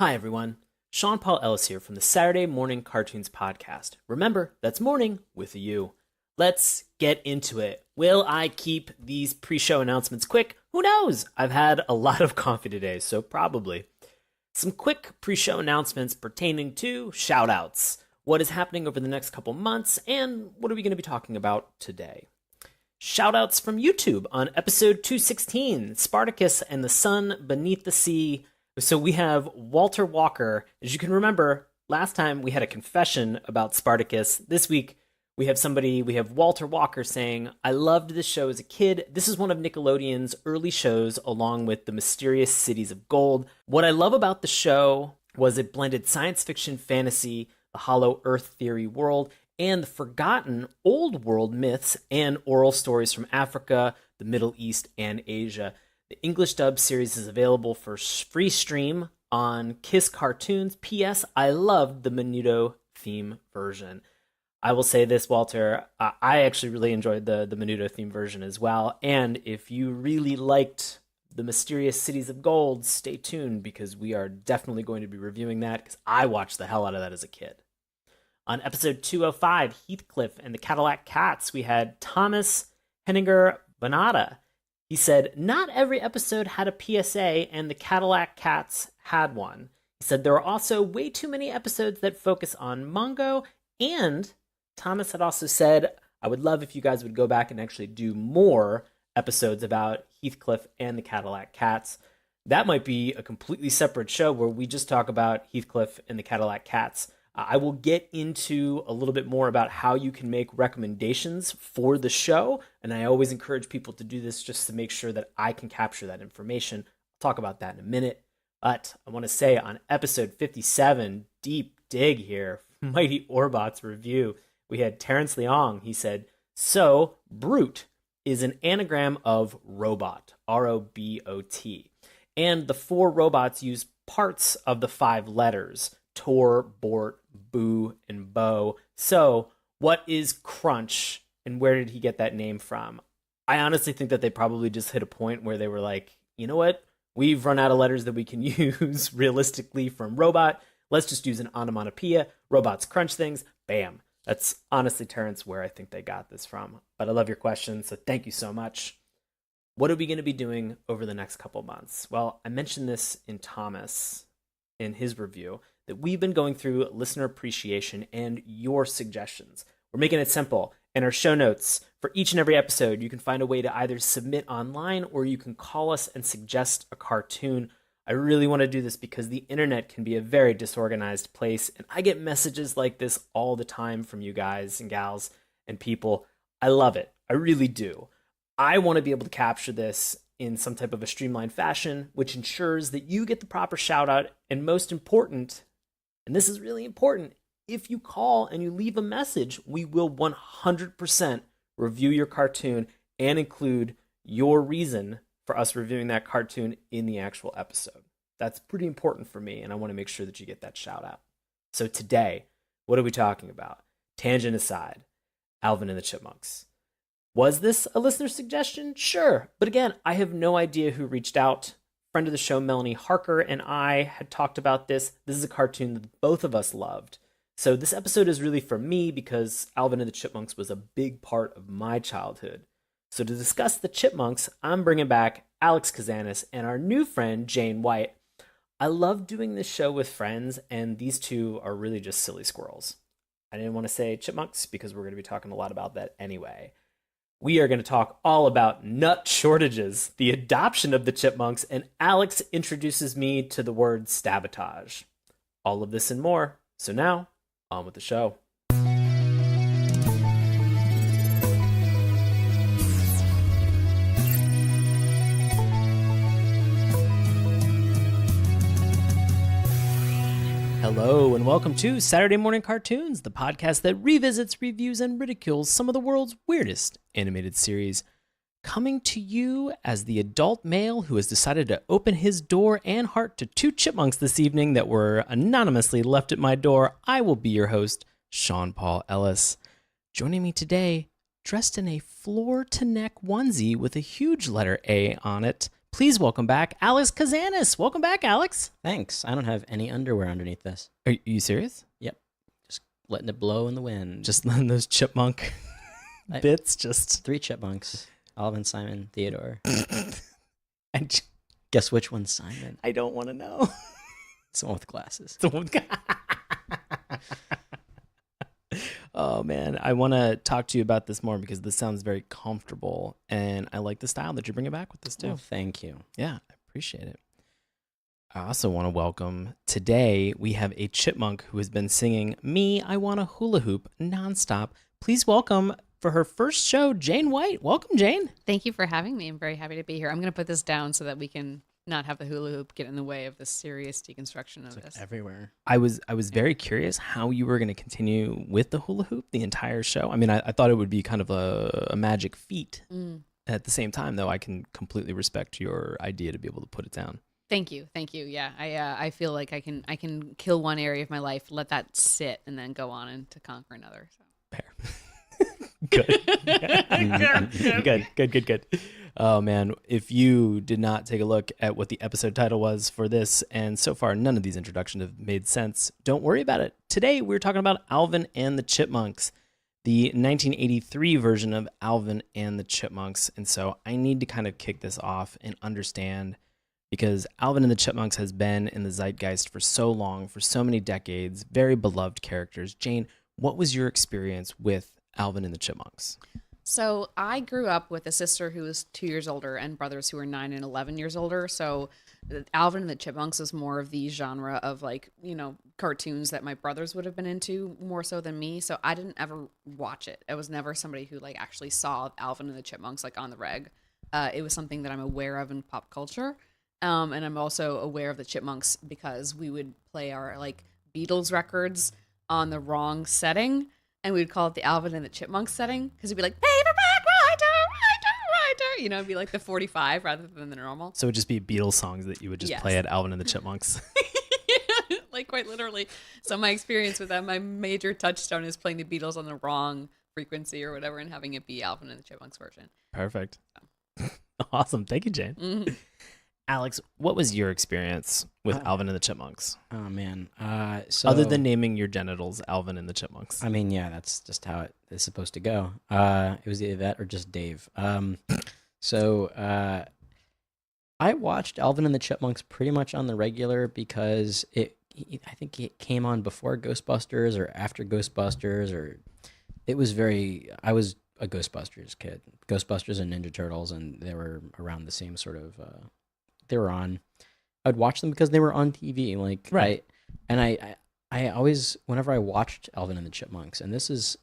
Hi, everyone. Sean Paul Ellis here from the Saturday Morning Cartoons Podcast. Remember, that's morning with a U. Let's get into it. Will I keep these pre-show announcements quick? Who knows? I've had a lot of coffee today, so probably. Some quick pre-show announcements pertaining to shoutouts, what is happening over the next couple months, and what are we going to be talking about today. Shoutouts from YouTube on episode 216, Spartacus and the Sun Beneath the Sea. So we have Walter Walker. As you can remember, last time we had a confession about Spartacus. This week we have Walter Walker saying, I loved this show as a kid. This is one of Nickelodeon's early shows along with The Mysterious Cities of Gold. What I love about the show was it blended science fiction, fantasy, the Hollow Earth theory world, and the forgotten old world myths and oral stories from Africa, the Middle East, and Asia. The English dub series is available for free stream on Kiss Cartoons. P.S. I loved the Menudo theme version. I will say this, Walter, I actually really enjoyed the Menudo theme version as well. And if you really liked The Mysterious Cities of Gold, stay tuned because we are definitely going to be reviewing that because I watched the hell out of that as a kid. On episode 205, Heathcliff and the Cadillac Cats, we had Thomas Henninger Bonata. He said, not every episode had a PSA, and the Cadillac Cats had one. He said, there are also way too many episodes that focus on Mongo, and Thomas had also said, I would love if you guys would go back and actually do more episodes about Heathcliff and the Cadillac Cats. That might be a completely separate show where we just talk about Heathcliff and the Cadillac Cats. I will get into a little bit more about how you can make recommendations for the show, and I always encourage people to do this just to make sure that I can capture that information. I'll talk about that in a minute, but I want to say on episode 57, Deep Dig here, Mighty Orbot's review, we had Terrence Leong. He said, so Brute is an anagram of robot, R-O-B-O-T, and the four robots use parts of the five letters, Tor, Bort, Boo, and Bo. So, what is Crunch, and where did he get that name from? I honestly think that they probably just hit a point where they were like, you know what? We've run out of letters that we can use realistically from robot. Let's just use an onomatopoeia. Robots crunch things. Bam. That's honestly, Terrence, where I think they got this from. But I love your question, so thank you so much. What are we going to be doing over the next couple months? Well, I mentioned this in Thomas in his review, that we've been going through listener appreciation and your suggestions. We're making it simple. In our show notes, for each and every episode, you can find a way to either submit online or you can call us and suggest a cartoon. I really want to do this because the internet can be a very disorganized place, and I get messages like this all the time from you guys and gals and people. I love it. I really do. I want to be able to capture this in some type of a streamlined fashion, which ensures that you get the proper shout out, and most important, and this is really important, if you call and you leave a message, we will 100% review your cartoon and include your reason for us reviewing that cartoon in the actual episode. That's pretty important for me, and I want to make sure that you get that shout out. So today, what are we talking about? Tangent aside, Alvin and the Chipmunks. Was this a listener suggestion? Sure. But again, I have no idea who reached out. Friend of the show, Melanie Harker, and I had talked about this. This is a cartoon that both of us loved. So this episode is really for me because Alvin and the Chipmunks was a big part of my childhood. So to discuss the Chipmunks, I'm bringing back Alex Kazanas and our new friend, Jane White. I love doing this show with friends, and these two are really just silly squirrels. I didn't want to say Chipmunks because we're going to be talking a lot about that anyway. We are going to talk all about nut shortages, the adoption of the Chipmunks, and Alex introduces me to the word stabotage. All of this and more. So now, on with the show. Hello, and welcome to Saturday Morning Cartoons, the podcast that revisits, reviews, and ridicules some of the world's weirdest animated series. Coming to you as the adult male who has decided to open his door and heart to two chipmunks this evening that were anonymously left at my door, I will be your host, Sean Paul Ellis. Joining me today, dressed in a floor-to-neck onesie with a huge letter A on it, Please welcome back Alex Kazanas. Welcome back, Alex. Thanks. I don't have any underwear underneath this. Are you serious? Yep. Just letting it blow in the wind. Just letting those chipmunk bits just... 3 chipmunks. Alvin, Simon, Theodore. And guess which one's Simon? I don't want to know. It's the one with glasses. Oh, man. I want to talk to you about this more because this sounds very comfortable, and I like the style that you're bringing back with this, too. Oh, thank you. Yeah, I appreciate it. I also want to welcome, today we have a chipmunk who has been singing Me, I Want a Hula Hoop nonstop. Please welcome, for her first show, Jane White. Welcome, Jane. Thank you for having me. I'm very happy to be here. I'm going to put this down so that we can not have the hula hoop get in the way of the serious deconstruction of this. Everywhere. I was very curious how you were going to continue with the hula hoop the entire show. I mean, I thought it would be kind of a magic feat. At the same time, though, I can completely respect your idea to be able to put it down. Thank you. Yeah, I feel like I can kill one area of my life, let that sit, and then go on and to conquer another. So. Fair. Good. Oh, man. If you did not take a look at what the episode title was for this, and so far none of these introductions have made sense, don't worry about it. Today, we're talking about Alvin and the Chipmunks, the 1983 version of Alvin and the Chipmunks. And so I need to kind of kick this off and understand, because Alvin and the Chipmunks has been in the zeitgeist for so long, for so many decades, very beloved characters. Jane, what was your experience with Alvin and the Chipmunks? So I grew up with a sister who was 2 years older and brothers who were 9 and 11 years older. So Alvin and the Chipmunks is more of the genre of, like, you know, cartoons that my brothers would have been into more so than me. So I didn't ever watch it. I was never somebody who, like, actually saw Alvin and the Chipmunks, like, on the reg. It was something that I'm aware of in pop culture. And I'm also aware of the Chipmunks because we would play our, like, Beatles records on the wrong setting. And we would call it the Alvin and the Chipmunks setting because it'd be like, paperback writer. You know, it'd be like the 45 rather than the normal. So it would just be Beatles songs that you would just play at Alvin and the Chipmunks. Yeah, like quite literally. So my experience with that, my major touchstone is playing the Beatles on the wrong frequency or whatever and having it be Alvin and the Chipmunks version. Perfect. So. Awesome. Thank you, Jane. Mm-hmm. Alex, what was your experience with Alvin and the Chipmunks? Oh, man. So Other than naming your genitals Alvin and the Chipmunks. I mean, yeah, that's just how it is supposed to go. It was either that or just Dave. So I watched Alvin and the Chipmunks pretty much on the regular because I think it came on before Ghostbusters or after Ghostbusters, or I was a Ghostbusters kid. Ghostbusters and Ninja Turtles, and they were around the same sort of... they were on. I'd watch them because they were on TV, like right. I always, whenever I watched Alvin and the Chipmunks, and this is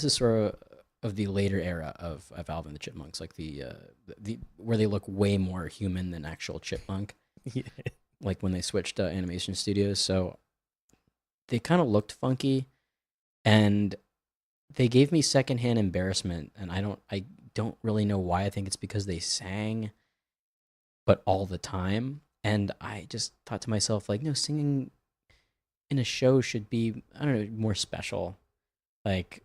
sort of the later era of Alvin and the Chipmunks, like the where they look way more human than actual chipmunk, yeah. Like when they switched animation studios. So they kind of looked funky, and they gave me secondhand embarrassment, and I don't really know why. I think it's because they sang, but all the time. And I just thought to myself, like, no, singing in a show should be, I don't know, more special. Like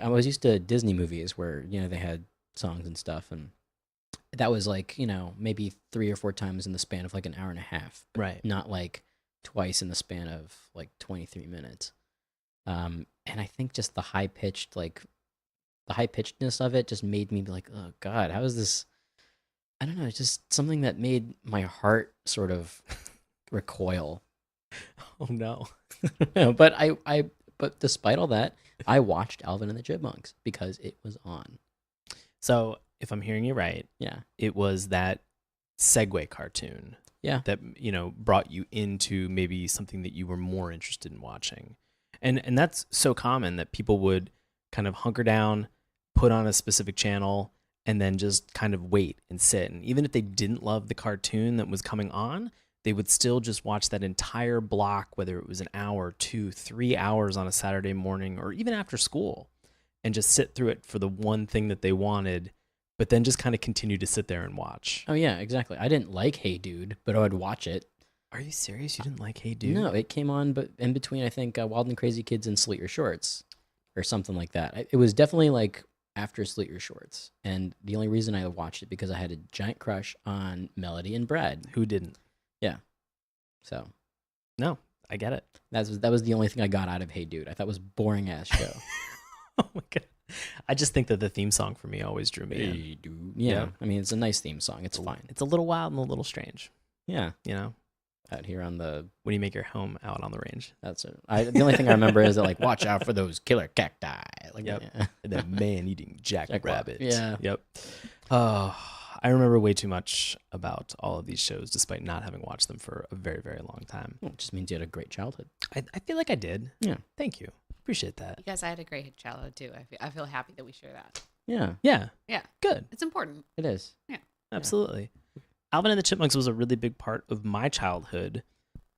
I was used to Disney movies where, you know, they had songs and stuff, and that was like, you know, maybe 3 or 4 times in the span of like an hour and a half. Right. Not like twice in the span of like 23 minutes. And I think just the high-pitchedness of it just made me be like, oh God, how is this? I don't know, it's just something that made my heart sort of recoil. Oh no. But despite all that, I watched Alvin and the Chipmunks because it was on. So if I'm hearing you right, yeah, it was that segue cartoon, yeah, that, you know, brought you into maybe something that you were more interested in watching. And that's so common that people would kind of hunker down, put on a specific channel, and then just kind of wait and sit. And even if they didn't love the cartoon that was coming on, they would still just watch that entire block, whether it was an hour, 2, 3 hours on a Saturday morning, or even after school, and just sit through it for the one thing that they wanted, but then just kind of continue to sit there and watch. Oh, yeah, exactly. I didn't like Hey Dude, but I would watch it. Are you serious? You didn't like Hey Dude? No, it came on, but in between, I think, Wild and Crazy Kids and Salute Your Shorts, or something like that. It was definitely like after Slit Your Shorts, and the only reason I watched it because I had a giant crush on Melody and Brad. Who didn't? Yeah, so No, I get it. that was the only thing I got out of Hey Dude. I thought it was a boring ass show. Oh my god. I just think that the theme song for me always drew me in. Hey Dude. Yeah, I mean it's a nice theme song. It's fine. It's a little wild and a little strange. Yeah, You know, out here on the when you make your home out on the range. that's it. The only thing I remember is that like watch out for those killer cacti. Like Yep. yeah. And that man eating jackrabbit. Yeah. Yep. Oh, I remember way too much about all of these shows despite not having watched them for a very, very long time. Well, it just means you had a great childhood. I feel like I did. Yeah. Thank you. Appreciate that. You guys, I had a great childhood too. I feel happy that we share that. Yeah, Yeah. Yeah, Good. it's important. it is. Absolutely. Alvin and the Chipmunks was a really big part of my childhood.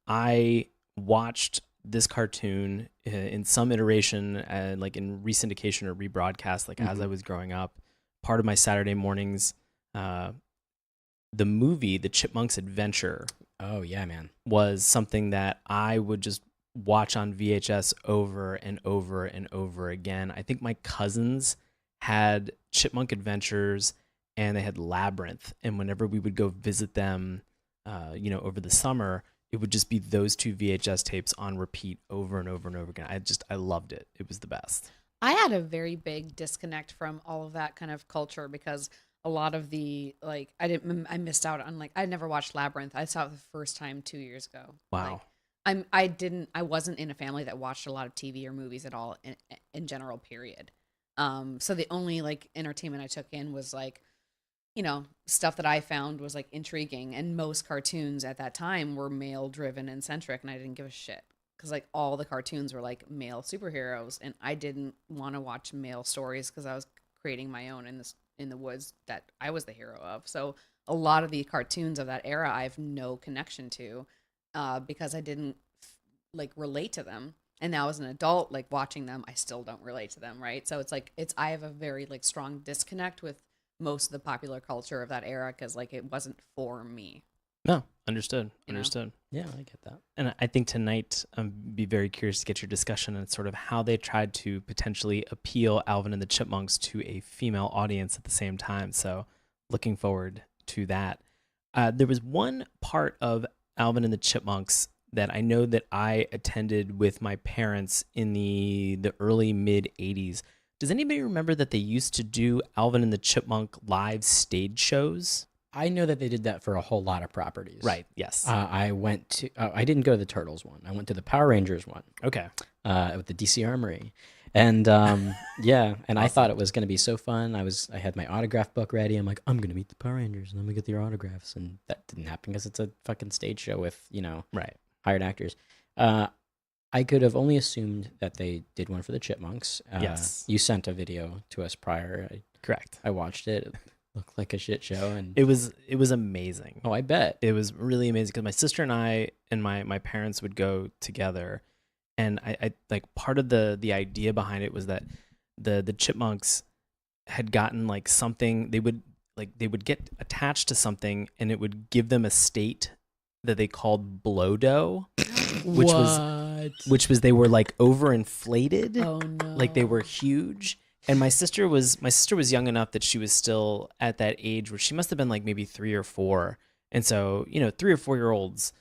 I watched this cartoon in some iteration, like in resyndication or rebroadcast, like as I was growing up. Part of my Saturday mornings, the movie, The Chipmunks Adventure, Oh yeah, man. was something that I would just watch on VHS over and over and over again. I think my cousins had Chipmunk Adventures and they had Labyrinth, and whenever we would go visit them, over the summer, it would just be those two VHS tapes on repeat over and over and over again. I loved it. It was the best. I had a very big disconnect from all of that kind of culture because a lot of the I missed out on I never watched Labyrinth. I saw it the first time 2 years ago. Wow. I wasn't in a family that watched a lot of TV or movies at all in general, period. So the only entertainment I took in was stuff that I found was intriguing, and most cartoons at that time were male driven and centric, and I didn't give a shit because all the cartoons were male superheroes, and I didn't want to watch male stories because I was creating my own in the woods that I was the hero of. So a lot of the cartoons of that era I have no connection to because I didn't relate to them. And now as an adult, watching them, I still don't relate to them, right? So I have a very strong disconnect with most of the popular culture of that era because it wasn't for me. No, understood. You know? Understood. Yeah, I get that. And I think tonight be very curious to get your discussion on sort of how they tried to potentially appeal Alvin and the Chipmunks to a female audience at the same time. So looking forward to that. There was one part of Alvin and the Chipmunks that I know that I attended with my parents in the early mid 80s. Does anybody remember that they used to do Alvin and the Chipmunk live stage shows? I know that they did that for a whole lot of properties. Right. Yes. I went to. I didn't go to the Turtles one. I went to the Power Rangers one. Okay. With the DC Armory, and yeah, and I thought it was going to be so fun. I had my autograph book ready. I'm like, I'm going to meet the Power Rangers and I'm going to get their autographs, and that didn't happen because it's a fucking stage show with Right. hired actors. I could have only assumed that they did one for the Chipmunks. Yes. You sent a video to us prior. Correct. I watched it. It looked like a shit show, and It was amazing. I bet. It was really amazing because my sister and I and my parents would go together, and I part of the idea behind it was that the Chipmunks had gotten something they would get attached to something and it would give them a state that they called blow dough, which was they were overinflated. Oh no! They were huge. And my sister was young enough that she was still at that age where she must have been maybe 3 or 4. And so 3 or 4-year-olds,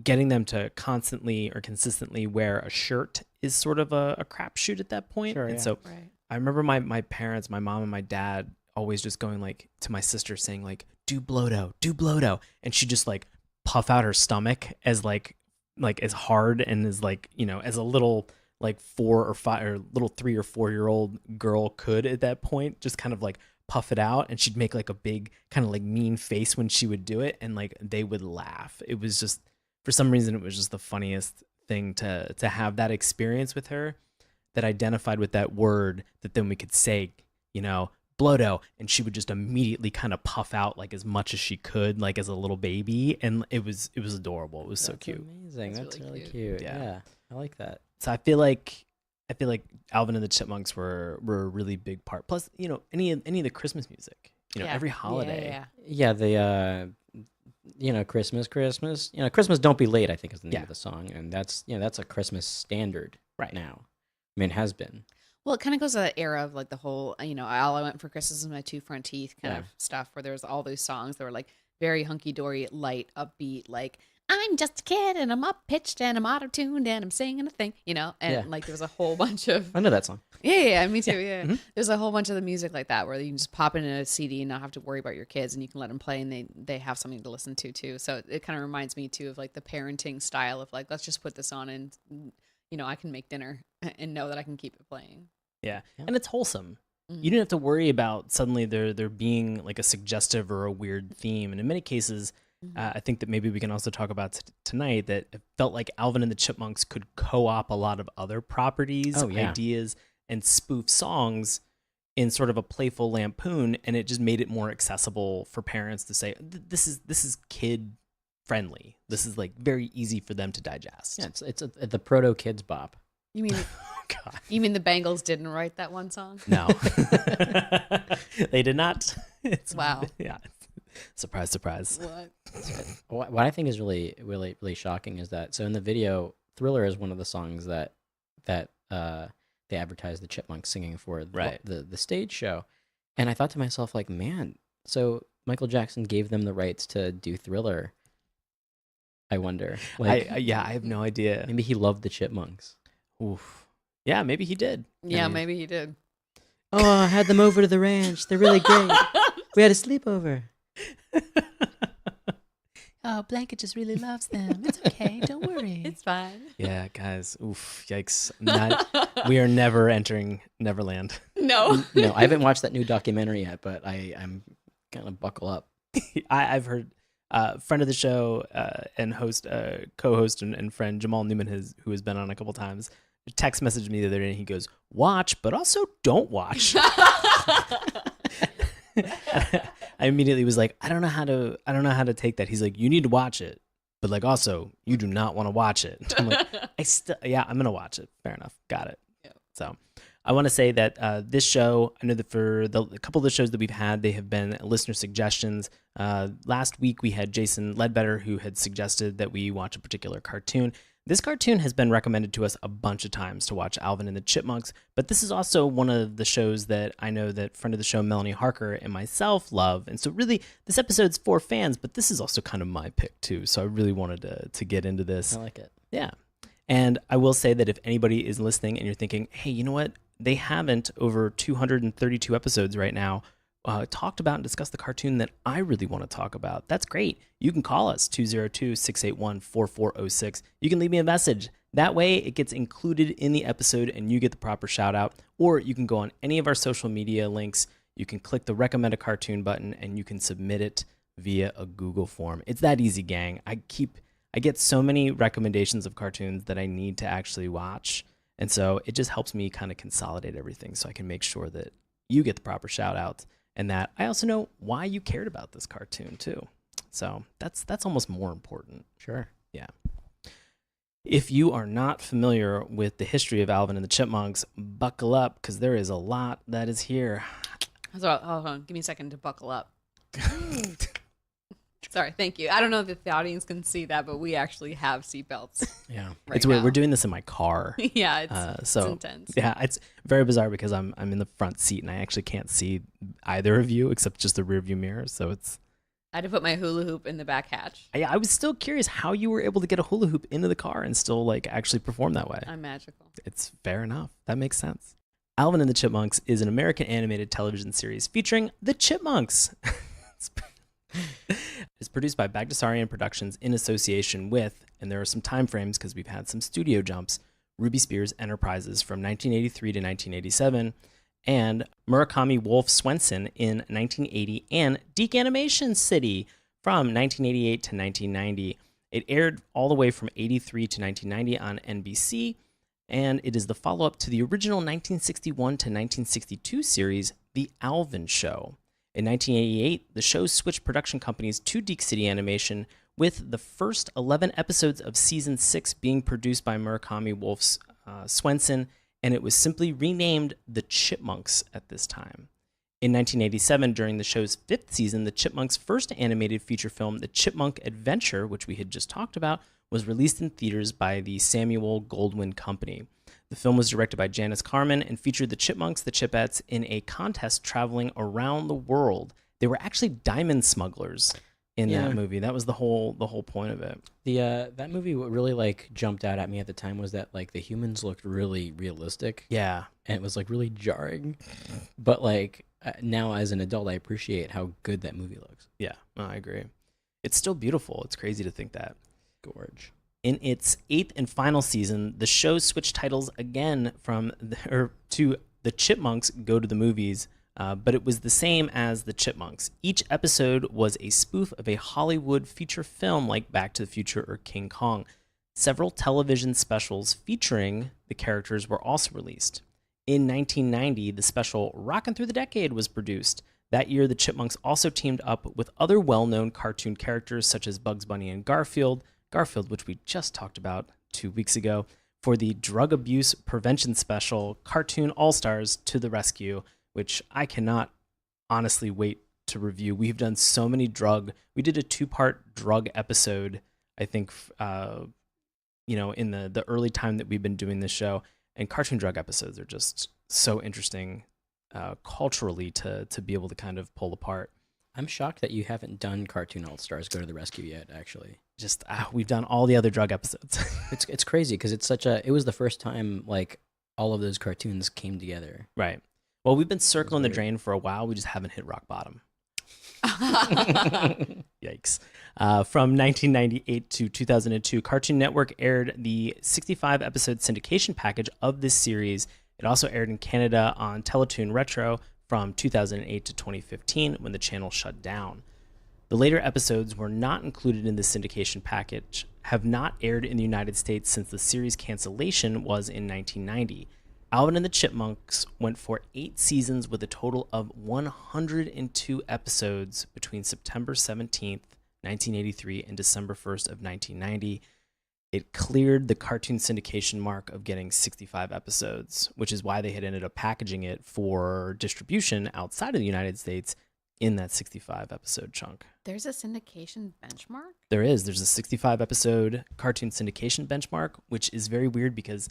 getting them to constantly or consistently wear a shirt is sort of a crapshoot at that point. Sure, and yeah. so Right. I remember my parents, my mom and my dad, always just going to my sister saying do blow dough, and she just puff out her stomach as as hard and as as a little 4 or 5 or little 3 or 4-year-old girl could at that point, just kind of puff it out, and she'd make a big kind of mean face when she would do it, and they would laugh. It was just, for some reason, it was just the funniest thing to have that experience with her that identified with that word that then we could say, blow dough, and she would just immediately kind of puff out as much as she could, as a little baby, and it was adorable. It was so cute. Amazing. That's That's really really cute. cute. Yeah. Yeah, I like that. So I feel like Alvin and the Chipmunks were a really big part. Plus, any of the Christmas music, Yeah. every holiday. Yeah. Yeah, the Christmas. Christmas Don't Be Late, I think is the name Yeah. of the song, and that's a Christmas standard Right. now. I mean, it has been. Well, it kind of goes to that era of like the whole, all I want for Christmas is my two front teeth kind Yeah. of stuff, where there's all those songs that were like very hunky dory, light, upbeat, like I'm just a kid and I'm up pitched and I'm auto tuned and I'm singing a thing, and Yeah. like there was a whole bunch of I know that song. yeah, me too. Yeah, Mhm. there's a whole bunch of the music like that where you can just pop in a CD and not have to worry about your kids, and you can let them play and they have something to listen to too. So it kind of reminds me too of like the parenting style of like let's just put this on and I can make dinner and know that I can keep it playing. Yeah. Yeah. And it's wholesome. Mhm. You don't have to worry about suddenly there being like a suggestive or a weird theme. And in many cases, I think that maybe we can also talk about tonight that it felt like Alvin and the Chipmunks could co-op a lot of other properties, Oh, yeah. ideas, and spoof songs in sort of a playful lampoon, and it just made it more accessible for parents to say, this is kid friendly. This is like very easy for them to digest. Yeah, it's the proto kids bop. You mean God. you mean the Bangles didn't write that one song? No. They did not. Wow. Yeah. Surprise, surprise. What? What I think is really, really, really shocking is that in the video, Thriller is one of the songs that they advertised the Chipmunks singing for Right. the stage show, and I thought to myself like, man, so Michael Jackson gave them the rights to do Thriller. I wonder, like, I have no idea. maybe he loved the Chipmunks. Oof. Yeah, maybe he did. Yeah, mean- maybe he did. Oh, I had them over to the ranch. They're really great. We had a sleepover. Oh, Blanket just really loves them. It's okay. Don't worry. It's fine. Yeah, guys. Oof. Yikes. We are never entering Neverland. No. No, I haven't watched that new documentary yet, but I'm gonna buckle up. I've heard friend of the show and co-host and friend Jamal Newman who has been on a couple times, text messaged me the other day and he goes, watch, but also don't watch. I immediately was like, I don't know how to take that. He's like, you need to watch it, but like also you do not want to watch it. I'm like, I'm gonna watch it. Fair enough, got it. Yeah. So I want to say that this show, I know that for a couple of the shows that we've had, they have been listener suggestions. Last week we had Jason Ledbetter who had suggested that we watch a particular cartoon. This cartoon has been recommended to us a bunch of times to watch, Alvin and the Chipmunks, but this is also one of the shows that I know that friend of the show Melanie Harker and myself love, and so really this episode's for fans, but this is also kind of my pick too, so I really wanted to get into this. I like it. Yeah. And I will say that if anybody is listening and you're thinking, hey, you know what? They haven't, over 232 episodes right now, talked about and discussed the cartoon that I really want to talk about. That's great. You can call us, 202-681-4406. You can leave me a message. That way it gets included in the episode and you get the proper shout out. Or you can go on any of our social media links. You can click the recommend a cartoon button and you can submit it via a Google form. It's that easy, gang. I get so many recommendations of cartoons that I need to actually watch. And so it just helps me kind of consolidate everything so I can make sure that you get the proper shout out and that I also know why you cared about this cartoon too. So that's almost more important. Sure. Yeah. If you are not familiar with the history of Alvin and the Chipmunks, buckle up because there is a lot that is here. So, hold on. Give me a second to buckle up. Sorry, thank you. I don't know if the audience can see that, but we actually have seatbelts. Yeah. Right It's weird. now. We're doing this in my car. Yeah, it's So intense. yeah, it's very bizarre because I'm in the front seat and I actually can't see either of you except just the rear view mirror. So it's I had to put my hula hoop in the back hatch. I was still curious how you were able to get a hula hoop into the car and still like actually perform that way. I'm magical. It's fair enough. That makes sense. Alvin and the Chipmunks is an American animated television series featuring the Chipmunks. It's produced by Bagdasarian Productions in association with, and there are some time frames because we've had some studio jumps, Ruby Spears Enterprises from 1983 to 1987, and Murakami Wolf Swenson in 1980, and Deke Animation City from 1988 to 1990. It aired all the way from 83 to 1990 on NBC, and it is the follow-up to the original 1961 to 1962 series, The Alvin Show. In 1988, the show switched production companies to Deke City Animation, with the first 11 episodes of Season 6 being produced by Murakami Wolf Swenson, and it was simply renamed The Chipmunks at this time. In 1987, during the show's 5th season, the Chipmunks' first animated feature film, The Chipmunk Adventure, which we had just talked about, was released in theaters by the Samuel Goldwyn Company. The film was directed by Janice Carmen and featured the Chipmunks, the Chipettes, in a contest traveling around the world. They were actually diamond smugglers in that movie. That was the whole point of it. That movie, what really like jumped out at me at the time was that like the humans looked really realistic. Yeah, and it was like really jarring. But like now as an adult, I appreciate how good that movie looks. Yeah, no, I agree. It's still beautiful. It's crazy to think that. Gorge. In its 8th and final season, the show switched titles again to The Chipmunks Go to the Movies, but it was the same as The Chipmunks. Each episode was a spoof of a Hollywood feature film like Back to the Future or King Kong. Several television specials featuring the characters were also released. In 1990, the special Rockin' Through the Decade was produced. That year, the Chipmunks also teamed up with other well-known cartoon characters such as Bugs Bunny and Garfield, which we just talked about 2 weeks ago, for the drug abuse prevention special Cartoon All-Stars to the Rescue, which I cannot honestly wait to review. We've done so many we did a 2-part drug episode, I think, in the early time that we've been doing this show, and cartoon drug episodes are just so interesting culturally to be able to kind of pull apart. I'm shocked that you haven't done Cartoon All-Stars Go to the Rescue yet, actually. Just we've done all the other drug episodes. It's crazy because it was the first time like all of those cartoons came together. Right. Well, we've been circling the drain for a while. We just haven't hit rock bottom. Yikes. From 1998 to 2002, Cartoon Network aired the 65-episode syndication package of this series. It also aired in Canada on Teletoon Retro from 2008 to 2015 when the channel shut down. The later episodes were not included in the syndication package, have not aired in the United States since the series cancellation was in 1990. Alvin and the Chipmunks went for 8 seasons with a total of 102 episodes between September 17th, 1983 and December 1st of 1990. It cleared the cartoon syndication mark of getting 65 episodes, which is why they had ended up packaging it for distribution outside of the United States in that 65 episode chunk. There's a syndication benchmark? There's a 65 episode cartoon syndication benchmark, which is very weird because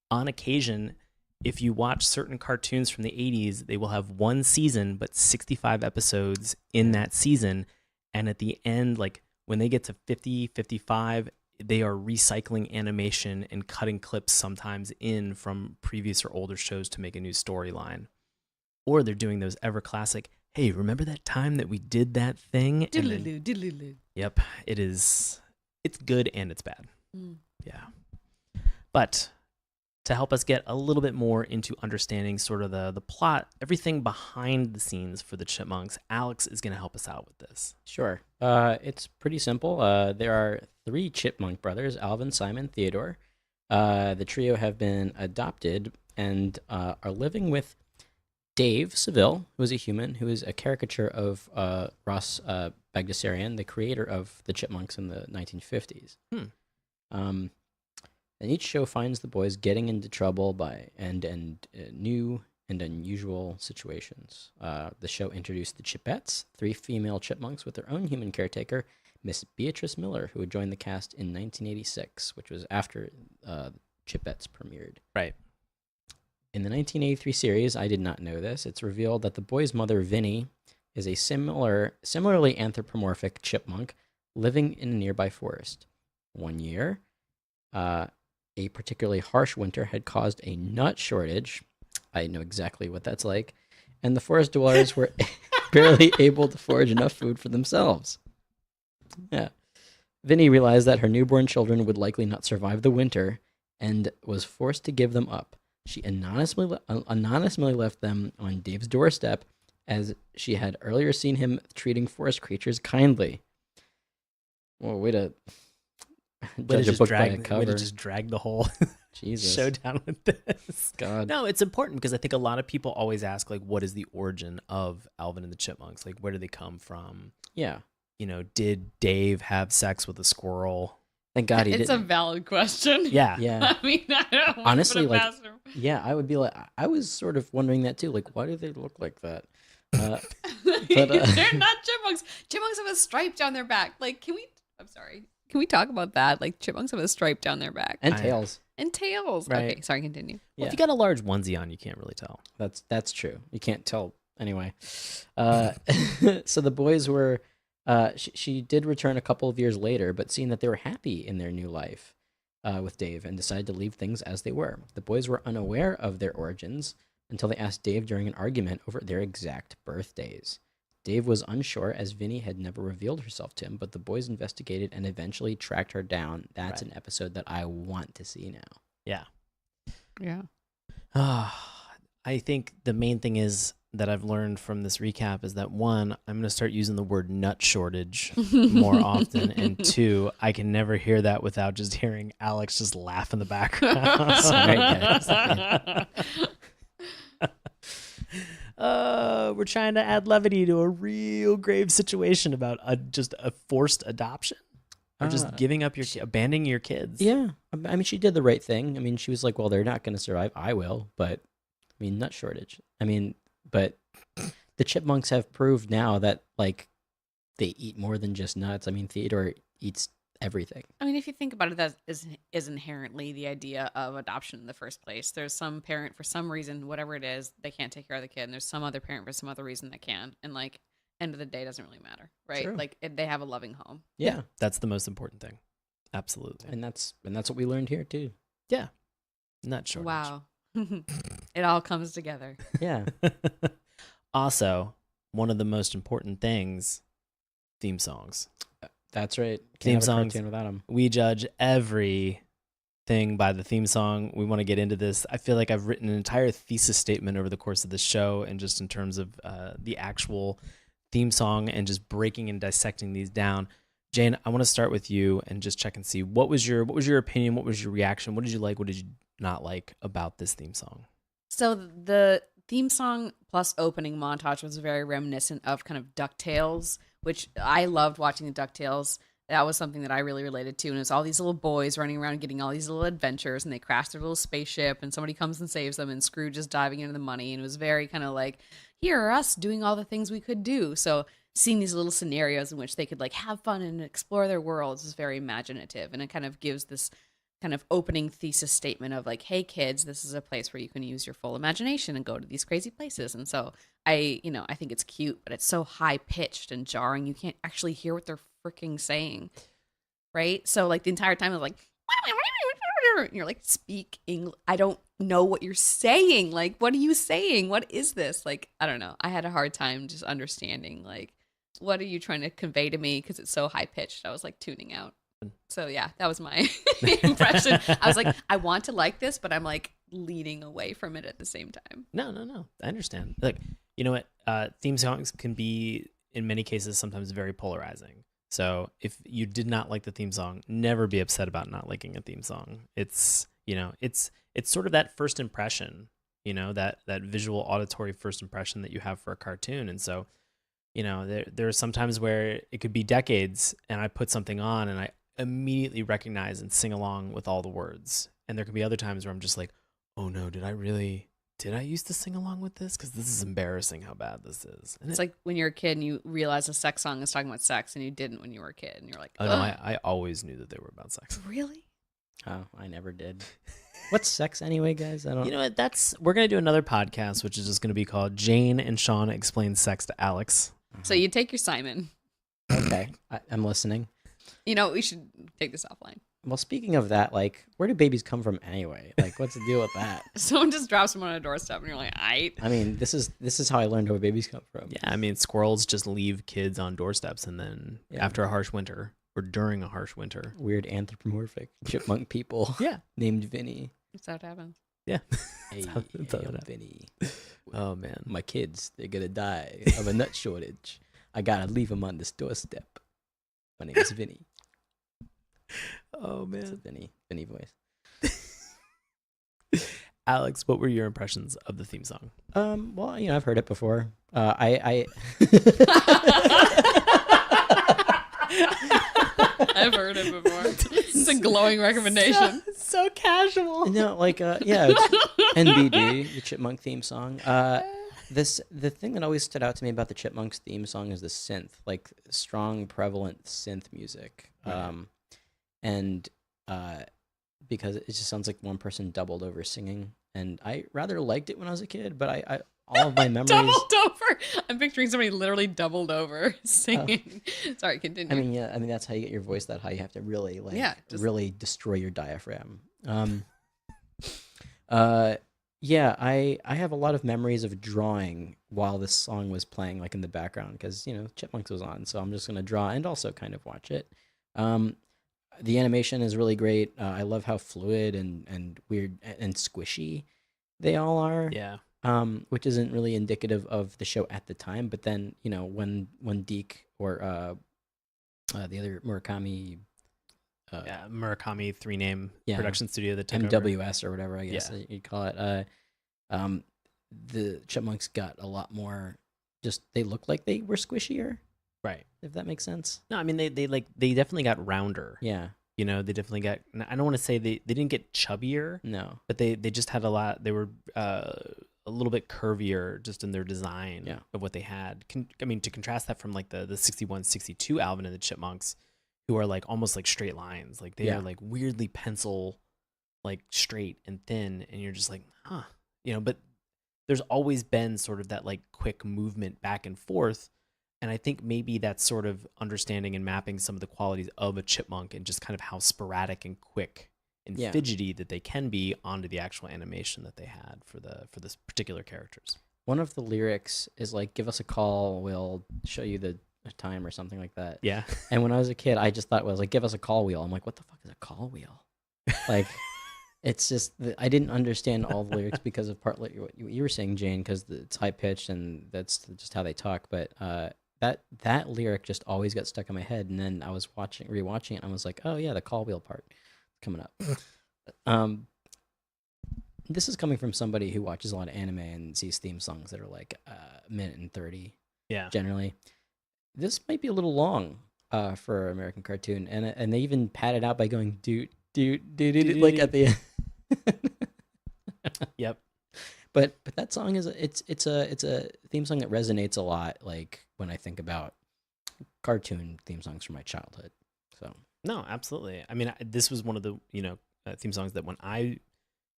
on occasion, if you watch certain cartoons from the 80s, they will have one season, but 65 episodes in that season. And at the end, like when they get to 50, 55, they are recycling animation and cutting clips sometimes in from previous or older shows to make a new storyline. Or they're doing those ever classic, hey, remember that time that we did that thing? Diddly-loo, diddly-loo. Yep, it's good and it's bad. Yeah. But to help us get a little bit more into understanding sort of the plot, everything behind the scenes for the Chipmunks, Alex is going to help us out with this. Sure. It's pretty simple. There are 3 Chipmunk brothers, Alvin, Simon, Theodore. The trio have been adopted and are living with Dave Seville, who is a human, who is a caricature of Ross Bagdasarian, the creator of the Chipmunks in the 1950s. And each show finds the boys getting into trouble and new and unusual situations. The show introduced the Chipettes, 3 female chipmunks with their own human caretaker, Miss Beatrice Miller, who would join the cast in 1986, which was after Chipettes premiered. Right. In the 1983 series, I did not know this, it's revealed that the boy's mother, Vinny, is a similarly anthropomorphic chipmunk living in a nearby forest. One year, a particularly harsh winter had caused a nut shortage. I know exactly what that's like. And the forest dwellers were barely able to forage enough food for themselves. Yeah. Vinny realized that her newborn children would likely not survive the winter and was forced to give them up. She anonymously left them on Dave's doorstep as she had earlier seen him treating forest creatures kindly. Well, way to judge a book by a cover. Way to just drag the whole Jesus. show down with this. God. No, it's important because I think a lot of people always ask, like, what is the origin of Alvin and the Chipmunks? Like, where do they come from? Yeah. You know, did Dave have sex with a squirrel? Thank God he didn't. It's a valid question. Yeah. Yeah. I mean, I don't want Honestly, to put it like, past him. yeah, I would be like, I was sort of wondering that too. Like, why do they look like that? But They're not chipmunks. Chipmunks have a stripe down their back. Like, I'm sorry. Can we talk about that? Like, chipmunks have a stripe down their back. and tails. And tails. Right. Okay, sorry, continue. Well, if you got a large onesie on, you can't really tell. That's true. You can't tell anyway. So the boys were. She did return a couple of years later, but seeing that they were happy in their new life with Dave and decided to leave things as they were. The boys were unaware of their origins until they asked Dave during an argument over their exact birthdays. Dave was unsure as Vinny had never revealed herself to him, but the boys investigated and eventually tracked her down. That's an episode that I want to see now. Yeah. Yeah. I think the main thing is that I've learned from this recap is that, one, I'm going to start using the word nut shortage more often, and two, I can never hear that without just hearing Alex just laugh in the background. Sorry, guys. We're trying to add levity to a real grave situation about just a forced adoption or just abandoning your kids. Yeah. I mean, she did the right thing. I mean, she was like, well, they're not going to survive. I will. But, I mean, nut shortage. I mean, but the Chipmunks have proved now that, like, they eat more than just nuts. I mean, Theodore eats everything. I mean, if you think about it, that is inherently the idea of adoption in the first place. There's some parent, for some reason, whatever it is, they can't take care of the kid, and there's some other parent for some other reason that can. And, like, end of the day, doesn't really matter, right? True. Like, they have a loving home. Yeah. That's the most important thing. Absolutely. And that's what we learned here, too. Yeah. Nut shortage. Wow. It all comes together. Yeah. Also, one of the most important things, theme songs. That's right. Can't Theme have a songs. cartoon without them. We judge everything by the theme song. We want to get into this. I feel like I've written an entire thesis statement over the course of the show, and just in terms of the actual theme song and just breaking and dissecting these down. Jane, I want to start with you and just check and see what was your opinion, what was your reaction, what did you like, what did you not like about this theme song? So the theme song plus opening montage was very reminiscent of kind of DuckTales, which I loved watching the DuckTales. That was something that I really related to. And it's all these little boys running around getting all these little adventures, and they crash their little spaceship, and somebody comes and saves them, and Scrooge is diving into the money. And it was very kind of like, here are us doing all the things we could do. So seeing these little scenarios in which they could like have fun and explore their worlds is very imaginative. And it kind of gives this kind of opening thesis statement of like, hey kids, this is a place where you can use your full imagination and go to these crazy places. And so I think it's cute, but it's so high pitched and jarring. You can't actually hear what they're freaking saying. Right. So like the entire time I was like, and you're like, speak English. I don't know what you're saying. Like, what are you saying? What is this? Like, I don't know. I had a hard time just understanding, like, what are you trying to convey to me? Because it's so high pitched. I was like tuning out. So yeah, that was my impression. I was like, I want to like this, but I'm like leaning away from it at the same time. No. I understand. Look, you know what? Theme songs can be, in many cases, sometimes very polarizing. So if you did not like the theme song, never be upset about not liking a theme song. It's, it's sort of that first impression, that visual auditory first impression that you have for a cartoon. And so, there are some times where it could be decades and I put something on and I immediately recognize and sing along with all the words. And there could be other times where I'm just like, oh no, did I used to sing along with this? Because this is embarrassing how bad this is. And it's like when you're a kid and you realize a sex song is talking about sex and you didn't when you were a kid. And you're like, oh no, I always knew that they were about sex. Really? Oh, I never did. What's sex anyway, guys? I don't. You know what? We're gonna do another podcast, which is just gonna be called Jane and Sean Explain Sex to Alex. So you take your Simon. Okay, I'm listening. We should take this offline. Well, speaking of that, like, where do babies come from anyway? Like, what's the deal with that? Someone just drops them on a doorstep, and you're like, "Aight." I mean, this is how I learned where babies come from. Yeah, I mean, squirrels just leave kids on doorsteps, and then after a harsh winter or during a harsh winter, weird anthropomorphic chipmunk people. Yeah, named Vinny. That's how it happens. Yeah, Hey, I'm Vinny. Oh man, my kids, they're gonna die of a nut shortage. I gotta leave them on this doorstep. My name is Vinny. Oh man, it's a Vinny voice. Alex, what were your impressions of the theme song? Well, I've heard it before. I've heard it before. It's a glowing recommendation. So casual. No, like it's NBD, the Chipmunk theme song. The thing that always stood out to me about the Chipmunks theme song is the synth, like strong, prevalent synth music. And because it just sounds like one person doubled over singing, and I rather liked it when I was a kid. But I all of my memories. Doubled over. I'm picturing somebody literally doubled over singing. Sorry, continue. I mean, yeah, I mean that's how you get your voice that high. You have to really really destroy your diaphragm. Yeah, I have a lot of memories of drawing while this song was playing, like in the background, because Chipmunks was on, so I'm just gonna draw and also kind of watch it. The animation is really great. I love how fluid and weird and squishy they all are. Yeah. Which isn't really indicative of the show at the time, but then when Deke or the other Murakami. Murakami 3-name Yeah. production studio that took over. MWS or whatever I guess you'd call it. The Chipmunks got a lot more. Just they looked like they were squishier, Right. if that makes sense. No, I mean they definitely got rounder. Yeah. They definitely got. I don't want to say they didn't get chubbier, No. but they just had a lot. They were a little bit curvier just in their design of what they had. I mean, to contrast that from like the 61, 62 Alvin and the Chipmunks, who are like almost like straight lines. Like they are like weirdly pencil, like straight and thin, and you're just like, huh, but there's always been sort of that like quick movement back and forth. And I think maybe that's sort of understanding and mapping some of the qualities of a chipmunk and just kind of how sporadic and quick and fidgety that they can be onto the actual animation that they had for this particular characters. One of the lyrics is like, "Give us a call, we'll show you the time," or something like that. Yeah. And when I was a kid, I just thought it was like, "Give us a call wheel." I'm like, what the fuck is a call wheel? Like, it's just I didn't understand all the lyrics because of partly what you were saying, Jane, because it's high pitched and that's just how they talk. But that lyric just always got stuck in my head, and then I was rewatching it, and I was like, oh yeah, the call wheel part coming up. This is coming from somebody who watches a lot of anime and sees theme songs that are like a minute and 30. Yeah. Generally, this might be a little long for an American cartoon, and they even pad it out by going doot doot doot doot like at the end. Yep. But that song is it's a theme song that resonates a lot, like when I think about cartoon theme songs from my childhood. So no, absolutely. I mean, this was one of the theme songs that when I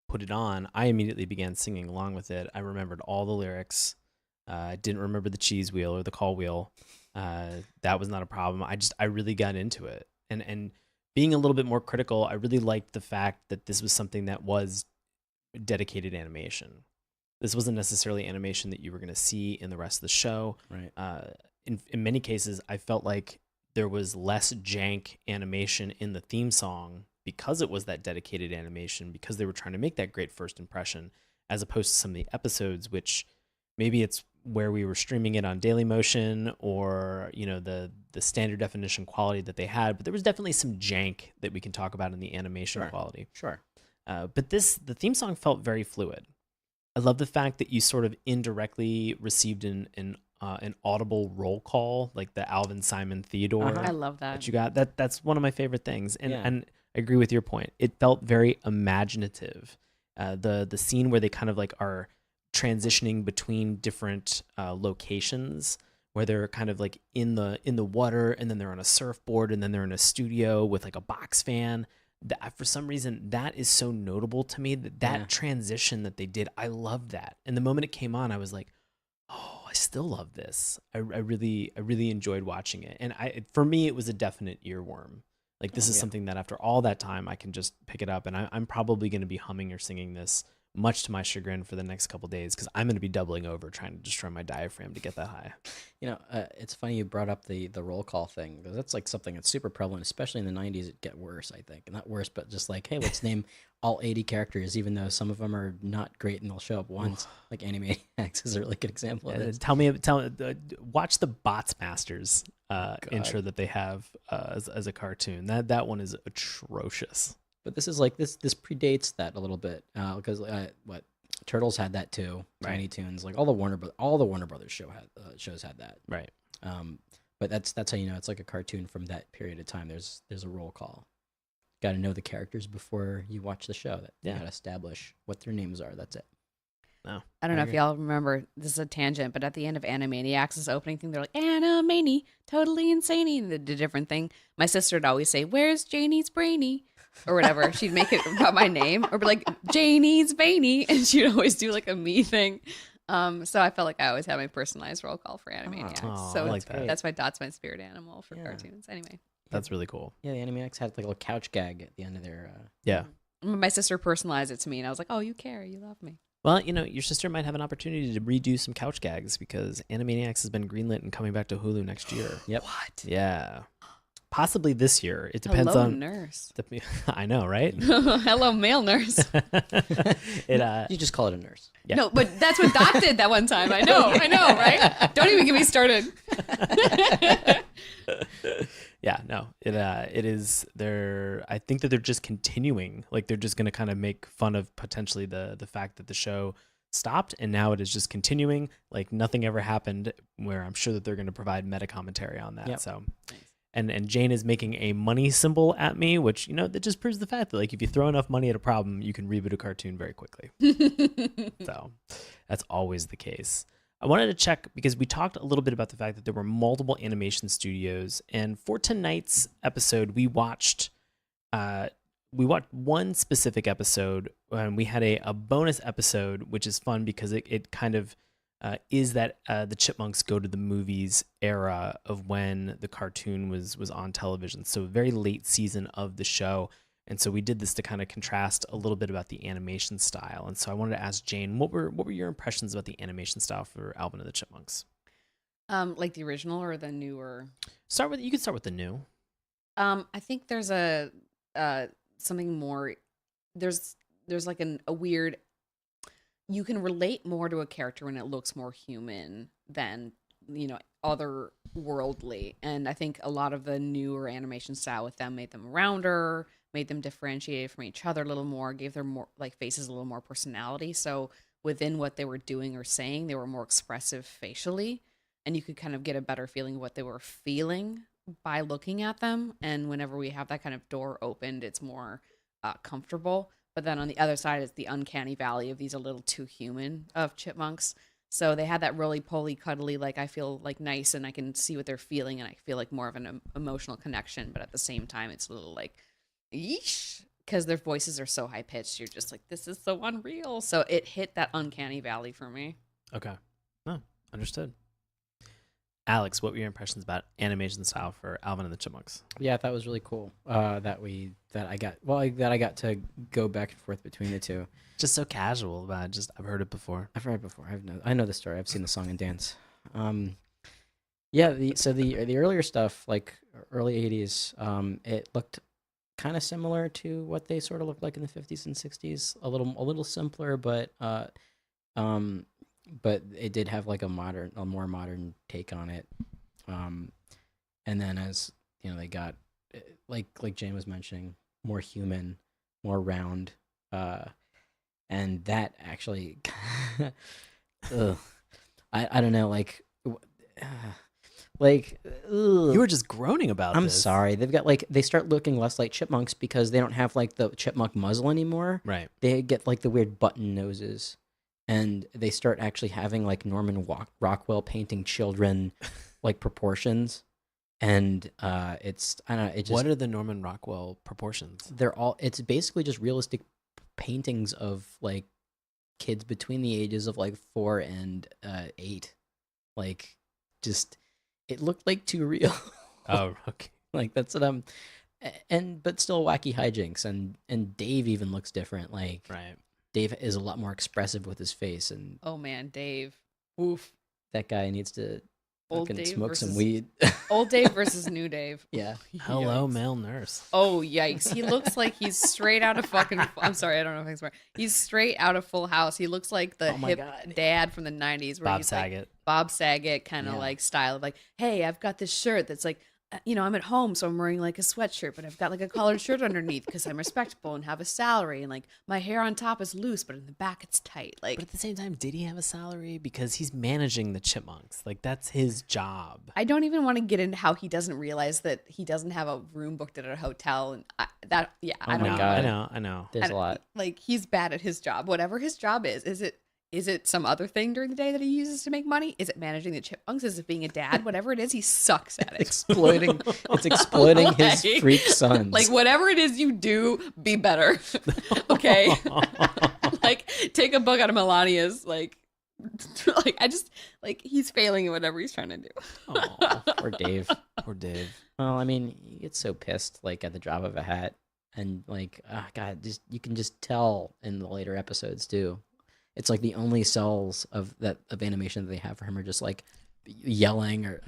put it on, I immediately began singing along with it. I remembered all the lyrics. I didn't remember the cheese wheel or the call wheel. That was not a problem. I really got into it, and being a little bit more critical, I really liked the fact that this was something that was dedicated animation. This wasn't necessarily animation that you were going to see in the rest of the show. right. In many cases, I felt like there was less jank animation in the theme song because it was that dedicated animation, because they were trying to make that great first impression, as opposed to some of the episodes, which maybe it's where we were streaming it on Dailymotion or the standard definition quality that they had, but there was definitely some jank that we can talk about in the animation quality. Sure. But the theme song felt very fluid. I love the fact that you sort of indirectly received an audible roll call, like the Alvin, Simon, Theodore. I love that. You got that's one of my favorite things, and I agree with your point. It felt very imaginative. The scene where they kind of like are transitioning between different locations, where they're kind of like in the water, and then they're on a surfboard, and then they're in a studio with like a box fan. That, for some reason, that is so notable to me, that transition that they did. I love that. And the moment it came on, I was like, oh, I still love this. I really enjoyed watching it. And for me, it was a definite earworm. Like, this is something that after all that time, I can just pick it up. And I'm probably going to be humming or singing this, much to my chagrin, for the next couple of days, because I'm going to be doubling over trying to destroy my diaphragm to get that high. It's funny you brought up the roll call thing, because that's like something that's super prevalent, especially in the 90s. It get worse, I think. Not worse, but just like, hey, let's name all 80 characters, even though some of them are not great and they'll show up once. Like Animaniacs is a really good example of this. Watch the Bots Masters intro that they have as a cartoon. That one is atrocious. But this is like this predates that a little bit, because Turtles had that too. Tiny Toons, like all the Warner Brothers shows had that. Right. But that's how you know it's like a cartoon from that period of time. There's a roll call. Got to know the characters before you watch the show. You got to establish what their names are. That's it. No, I don't know if y'all remember, this is a tangent, but at the end of Animaniacs' opening thing, they're like, Animani, totally insane, and the different thing. My sister would always say, where's Janie's brainy? or whatever. She'd make it about my name or be like, Janie's Veiny. And she'd always do like a me thing. So I felt like I always had my personalized roll call for Animaniacs. Oh, so I like that. that's why Dot's my spirit animal for cartoons. Anyway. That's really cool. Yeah, the Animaniacs had like a little couch gag at the end of their. Yeah. My sister personalized it to me, and I was like, "Oh, you care, you love me." Well, your sister might have an opportunity to redo some couch gags because Animaniacs has been greenlit and coming back to Hulu next year. Yep. What? Yeah. Possibly this year. It depends Hello, on nurse. I know, right? Hello, male nurse. You just call it a nurse. Yeah. No, but that's what Dot did that one time. I know, right? Don't even get me started. Yeah, no. It is I think that they're just continuing. Like they're just going to kind of make fun of potentially the fact that the show stopped and now it is just continuing like nothing ever happened, where I'm sure that they're going to provide meta commentary on that. Yep. So and Jane is making a money symbol at me, which that just proves the fact that like if you throw enough money at a problem, you can reboot a cartoon very quickly. So that's always the case. I wanted to check because we talked a little bit about the fact that there were multiple animation studios, and for tonight's episode, we watched one specific episode, and we had a bonus episode, which is fun because it kind of is that the Chipmunks go to the movies era of when the cartoon was on television, so very late season of the show. And so we did this to kind of contrast a little bit about the animation style. And so I wanted to ask Jane, what were your impressions about the animation style for Alvin and the Chipmunks? Like the original or the newer? You could start with the new. I think there's a something more. There's like a weird. You can relate more to a character when it looks more human than otherworldly. And I think a lot of the newer animation style with them made them rounder, made them differentiated from each other a little more, gave their more like faces a little more personality. So within what they were doing or saying, they were more expressive facially, and you could kind of get a better feeling of what they were feeling by looking at them. And whenever we have that kind of door opened, it's more comfortable. But then on the other side is the uncanny valley of these a little too human of chipmunks. So they had that really pulley, cuddly, like I feel like nice and I can see what they're feeling and I feel like more of an emotional connection. But at the same time, it's a little like, yeesh, because their voices are so high pitched. You're just like, this is so unreal. So it hit that uncanny valley for me. Okay. No, understood. Alex, what were your impressions about animation style for Alvin and the Chipmunks? Yeah, I thought it was really cool that I got to go back and forth between the two. Just so casual about it. I've heard it before. I know the story. I've seen the song and dance. Yeah. The earlier stuff, like early '80s, it looked kind of similar to what they sort of looked like in the '50s and '60s. A little simpler, but it did have like a more modern take on it. And then as they got like Jane was mentioning, more human, more round, and that actually, I don't know, like. You were just groaning about I'm this. sorry. They start looking less like chipmunks because they don't have like the chipmunk muzzle anymore. Right. They get like the weird button noses, and they start actually having like Norman Rockwell painting children like proportions. And it's I don't know. It just, what are the Norman Rockwell proportions? It's basically just realistic paintings of like kids between the ages of like 4 and 8. Like just. It looked like too real. Oh, okay. Like that's what but still wacky hijinks, and Dave even looks different. Like right. Dave is a lot more expressive with his face, and Oh man, Dave. Oof. that guy needs to Old fucking Dave smoke some versus- weed. Old Dave versus new Dave. Yeah. Hello, Yikes. male nurse. Oh yikes! He looks like he's straight out of fucking. I'm sorry, I don't know if I'm smart. He's straight out of Full House. He looks like the Oh my hip God. dad from the '90s, where Bob he's Saget. like Bob Saget kind of Yeah. like style of like, hey, I've got this shirt that's like, I'm at home, so I'm wearing like a sweatshirt, but I've got like a collared shirt underneath because I'm respectable and have a salary, and like my hair on top is loose, but in the back it's tight. Like, But at the same time, did he have a salary? Because he's managing the Chipmunks. Like, that's his job. I don't even want to get into how he doesn't realize that he doesn't have a room booked at a hotel, and I Oh don't my know. God. I know. There's a lot. Like he's bad at his job. Whatever his job is it Is it some other thing during the day that he uses to make money? Is it managing the chipmunks? Is it being a dad? Whatever it is, he sucks at it. It's exploiting his Like- freak sons. Like, whatever it is you do, be better. Okay? Like, take a book out of Melania's, like, he's failing at whatever he's trying to do. Oh, poor Dave. Poor Dave. Well, I mean, he gets so pissed like at the drop of a hat, and like, God, just you can just tell in the later episodes too. It's like the only cells of animation that they have for him are just like yelling or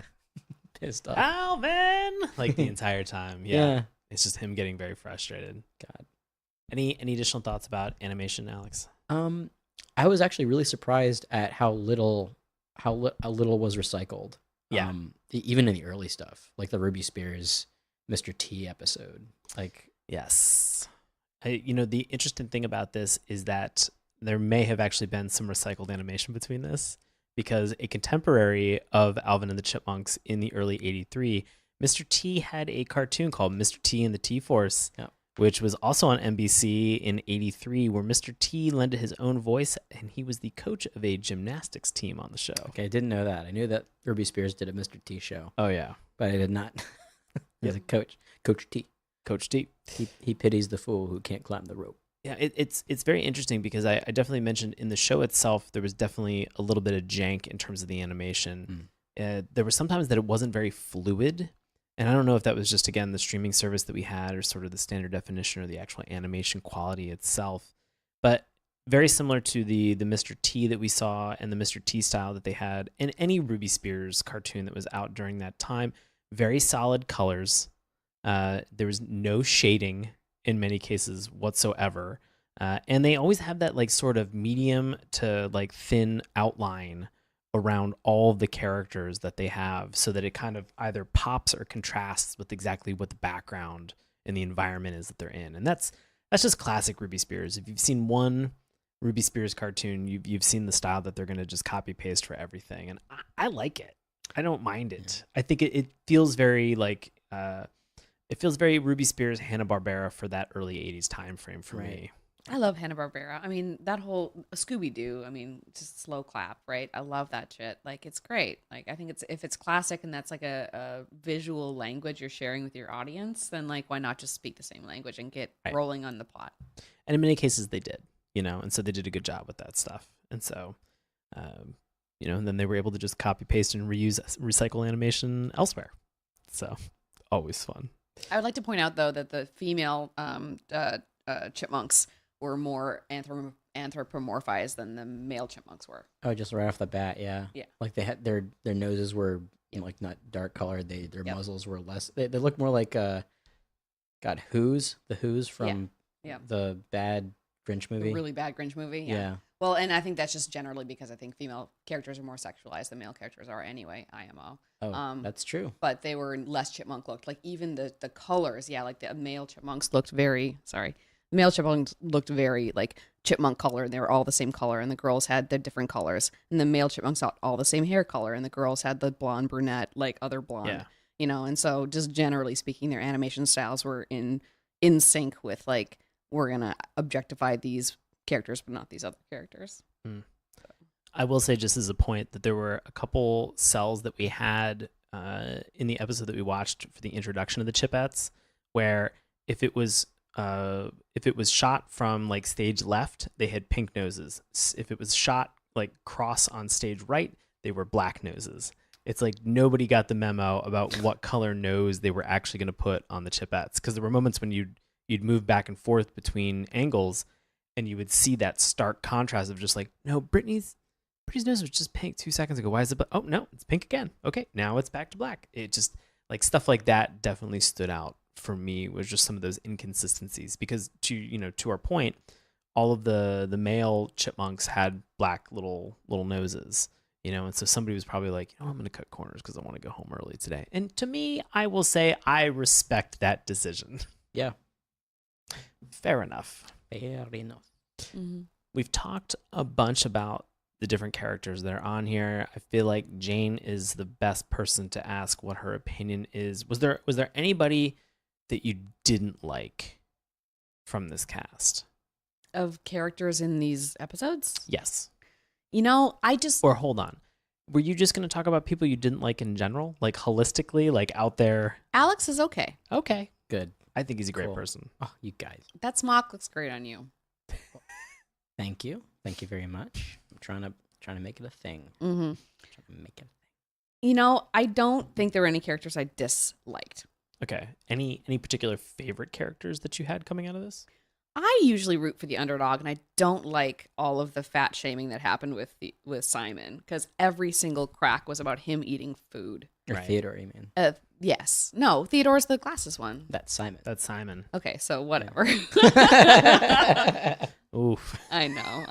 pissed off. Alvin! Like the entire time. Yeah. It's just him getting very frustrated. God. Any additional thoughts about animation, Alex? I was actually really surprised at how little was recycled. Yeah. Even in the early stuff, like the Ruby Spears Mr. T episode. Like, Yes. The interesting thing about this is that there may have actually been some recycled animation between this, because a contemporary of Alvin and the Chipmunks in the early 83, Mr. T had a cartoon called Mr. T and the T-Force, which was also on NBC in 83, where Mr. T lended his own voice, and he was the coach of a gymnastics team on the show. okay, I didn't know that. I knew that Ruby Spears did a Mr. T show, Oh, yeah. but I did not. He's a Coach T. Coach T. He pities the fool who can't climb the rope. Yeah, it's very interesting because I definitely mentioned in the show itself, there was definitely a little bit of jank in terms of the animation. There were sometimes that it wasn't very fluid. And I don't know if that was just, again, the streaming service that we had or sort of the standard definition or the actual animation quality itself. But very similar to the Mr. T that we saw and the Mr. T style that they had in any Ruby Spears cartoon that was out during that time. Very solid colors. There was no shading in many cases whatsoever. And they always have that like sort of medium to like thin outline around all of the characters that they have, so that it kind of either pops or contrasts with exactly what the background and the environment is that they're in. And that's just classic Ruby Spears. If you've seen one Ruby Spears cartoon, you've seen the style that they're going to just copy paste for everything. And I like it. I don't mind it. I think it feels very like it feels very Ruby Spears, Hanna-Barbera for that early 80s time frame for me. I love Hanna-Barbera. I mean, that whole Scooby-Doo, I mean, just slow clap, right? I love that shit. Like, it's great. Like, I think if it's classic and that's like a visual language you're sharing with your audience, then like, why not just speak the same language and get rolling on the plot? And in many cases they did, and so they did a good job with that stuff. And so, and then they were able to just copy paste and recycle animation elsewhere. So always fun. I would like to point out though that the female chipmunks were more anthropomorphized than the male chipmunks were. Oh, just right off the bat, yeah. Yeah. Like they had their noses were like not dark colored. Their muzzles were less. They looked more like the Who's from the bad Grinch movie. The really bad Grinch movie. Yeah. Well, and I think that's just generally because I think female characters are more sexualized than male characters are anyway. IMO. Oh, that's true. But they were less chipmunk looked. Like even the colors, like the male chipmunks looked very male chipmunks looked very like chipmunk color, and they were all the same color, and the girls had the different colors, and the male chipmunks had all the same hair color, and the girls had the blonde brunette like other blonde. And so just generally speaking, their animation styles were in sync with like, we're gonna objectify these characters but not these other characters. I will say, just as a point, that there were a couple cells that we had in the episode that we watched for the introduction of the Chipettes, where if it was shot from like stage left, they had pink noses. If it was shot like cross on stage right, they were black noses. It's like nobody got the memo about what color nose they were actually going to put on the Chipettes, because there were moments when you'd move back and forth between angles, and you would see that stark contrast of just like, no, Brittany's nose was just pink 2 seconds ago. Why is it? Oh no, it's pink again. Okay, now it's back to black. It just like stuff like that definitely stood out for me. Was just some of those inconsistencies, because to our point, all of the male chipmunks had black little noses, and so somebody was probably like, I'm going to cut corners because I want to go home early today. And to me, I will say I respect that decision. Yeah. Fair enough. Fair enough. Mm-hmm. We've talked a bunch about the different characters that are on here. I feel like Jane is the best person to ask what her opinion is. Was there anybody that you didn't like from this cast? Of characters in these episodes? Yes. I just Or hold on. Were you just going to talk about people you didn't like in general? Like holistically, like out there? Alex is okay. Okay. Good. I think he's a great Cool. person. Oh, you guys. That smock looks great on you. Thank you. Thank you very much. I'm trying to make it a thing. Mm-hmm. Trying to make it a thing. I don't think there were any characters I disliked. Okay. Any particular favorite characters that you had coming out of this? I usually root for the underdog, and I don't like all of the fat shaming that happened with Simon, because every single crack was about him eating food. Or Right. Theodore, you mean? Yes. No, Theodore's the glasses one. That's Simon. That's Simon. Okay, so whatever. Oof. I know.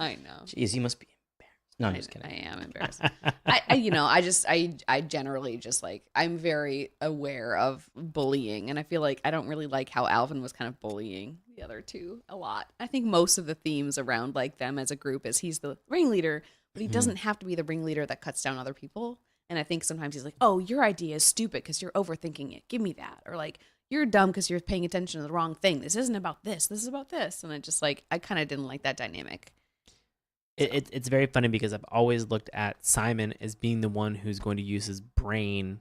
Jeez, you must be embarrassed. No, I'm just kidding. I am embarrassed. I generally just like, I'm very aware of bullying, and I feel like I don't really like how Alvin was kind of bullying the other two a lot. I think most of the themes around like them as a group is he's the ringleader, but he doesn't have to be the ringleader that cuts down other people. And I think sometimes he's like, oh, your idea is stupid because you're overthinking it. Give me that. Or like, you're dumb because you're paying attention to the wrong thing. This isn't about this. This is about this. And I just like, I kind of didn't like that dynamic. It's very funny because I've always looked at Simon as being the one who's going to use his brain,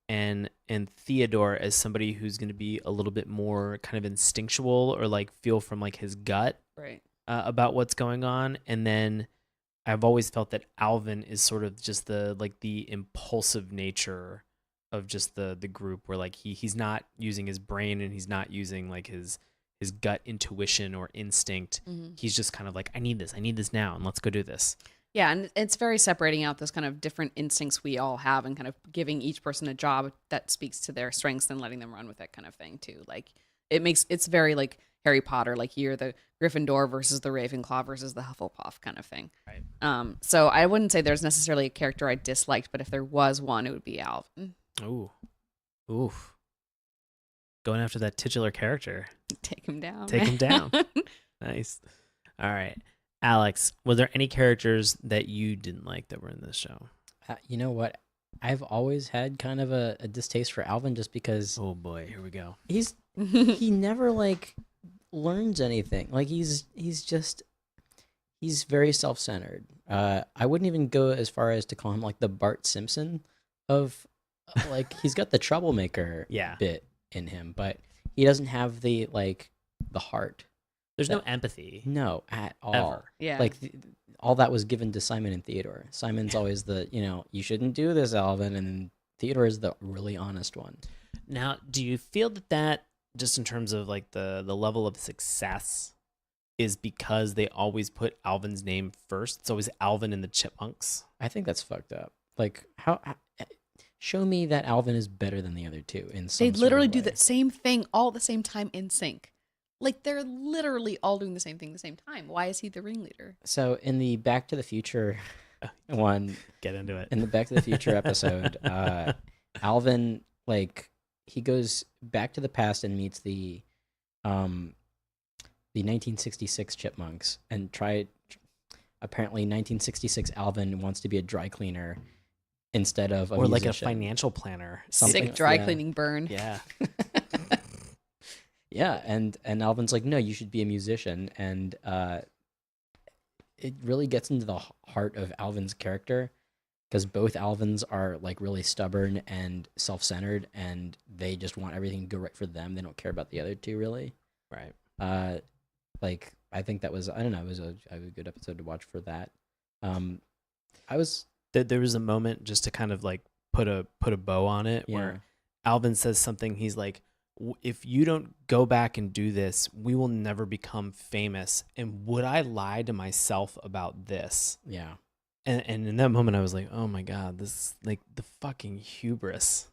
and Theodore as somebody who's going to be a little bit more kind of instinctual or like feel from like his gut Right. about what's going on. And then I've always felt that Alvin is sort of just the impulsive nature of just the group, where like he's not using his brain and he's not using like his gut intuition or instinct. He's just kind of like, I need this now, and let's go do this. Yeah, and it's very separating out those kind of different instincts we all have and kind of giving each person a job that speaks to their strengths and letting them run with that kind of thing too. Like it's very like Harry Potter, like you're the Gryffindor versus the Ravenclaw versus the Hufflepuff kind of thing. Right. So I wouldn't say there's necessarily a character I disliked, but if there was one, it would be Alvin. Ooh. Oof. Going after that titular character. Take him down. Take him down. Nice. All right. Alex, was there any characters that you didn't like that were in this show? You know what? I've always had kind of a distaste for Alvin just because Oh boy, here we go. he never like learns anything. Like he's very self-centered. I wouldn't even go as far as to call him like the Bart Simpson of like he's got the troublemaker Yeah. bit in him, but he doesn't have the heart. There's no empathy. No, at all. Ever. Yeah. Like all that was given to Simon and Theodore. Simon's always the, you shouldn't do this, Alvin, and Theodore is the really honest one. Now, do you feel that just in terms of like the level of success is because they always put Alvin's name first? It's always Alvin and the Chipmunks. I think that's fucked up. Like how show me that Alvin is better than the other two in some They sort of literally do way. the same thing all at the same time in sync. Like they're literally all doing the same thing at the same time. Why is he the ringleader? So in the Back to the Future one, Get into it. in the Back to the Future episode, Alvin he goes back to the past and meets the 1966 Chipmunks and apparently 1966 Alvin wants to be a dry cleaner instead of a Or like a musician. financial planner. Something- Sick dry yeah. cleaning burn. Yeah. Yeah, and Alvin's like, no, you should be a musician, and it really gets into the heart of Alvin's character because both Alvins are like really stubborn and self-centered, and they just want everything to go right for them. They don't care about the other two really. Right. I think that was it was a good episode to watch for that. There was a moment just to kind of like put a bow on it where Alvin says something. He's like, if you don't go back and do this, we will never become famous. And would I lie to myself about this? Yeah. And in that moment, I was like, oh my God, this is like the fucking hubris.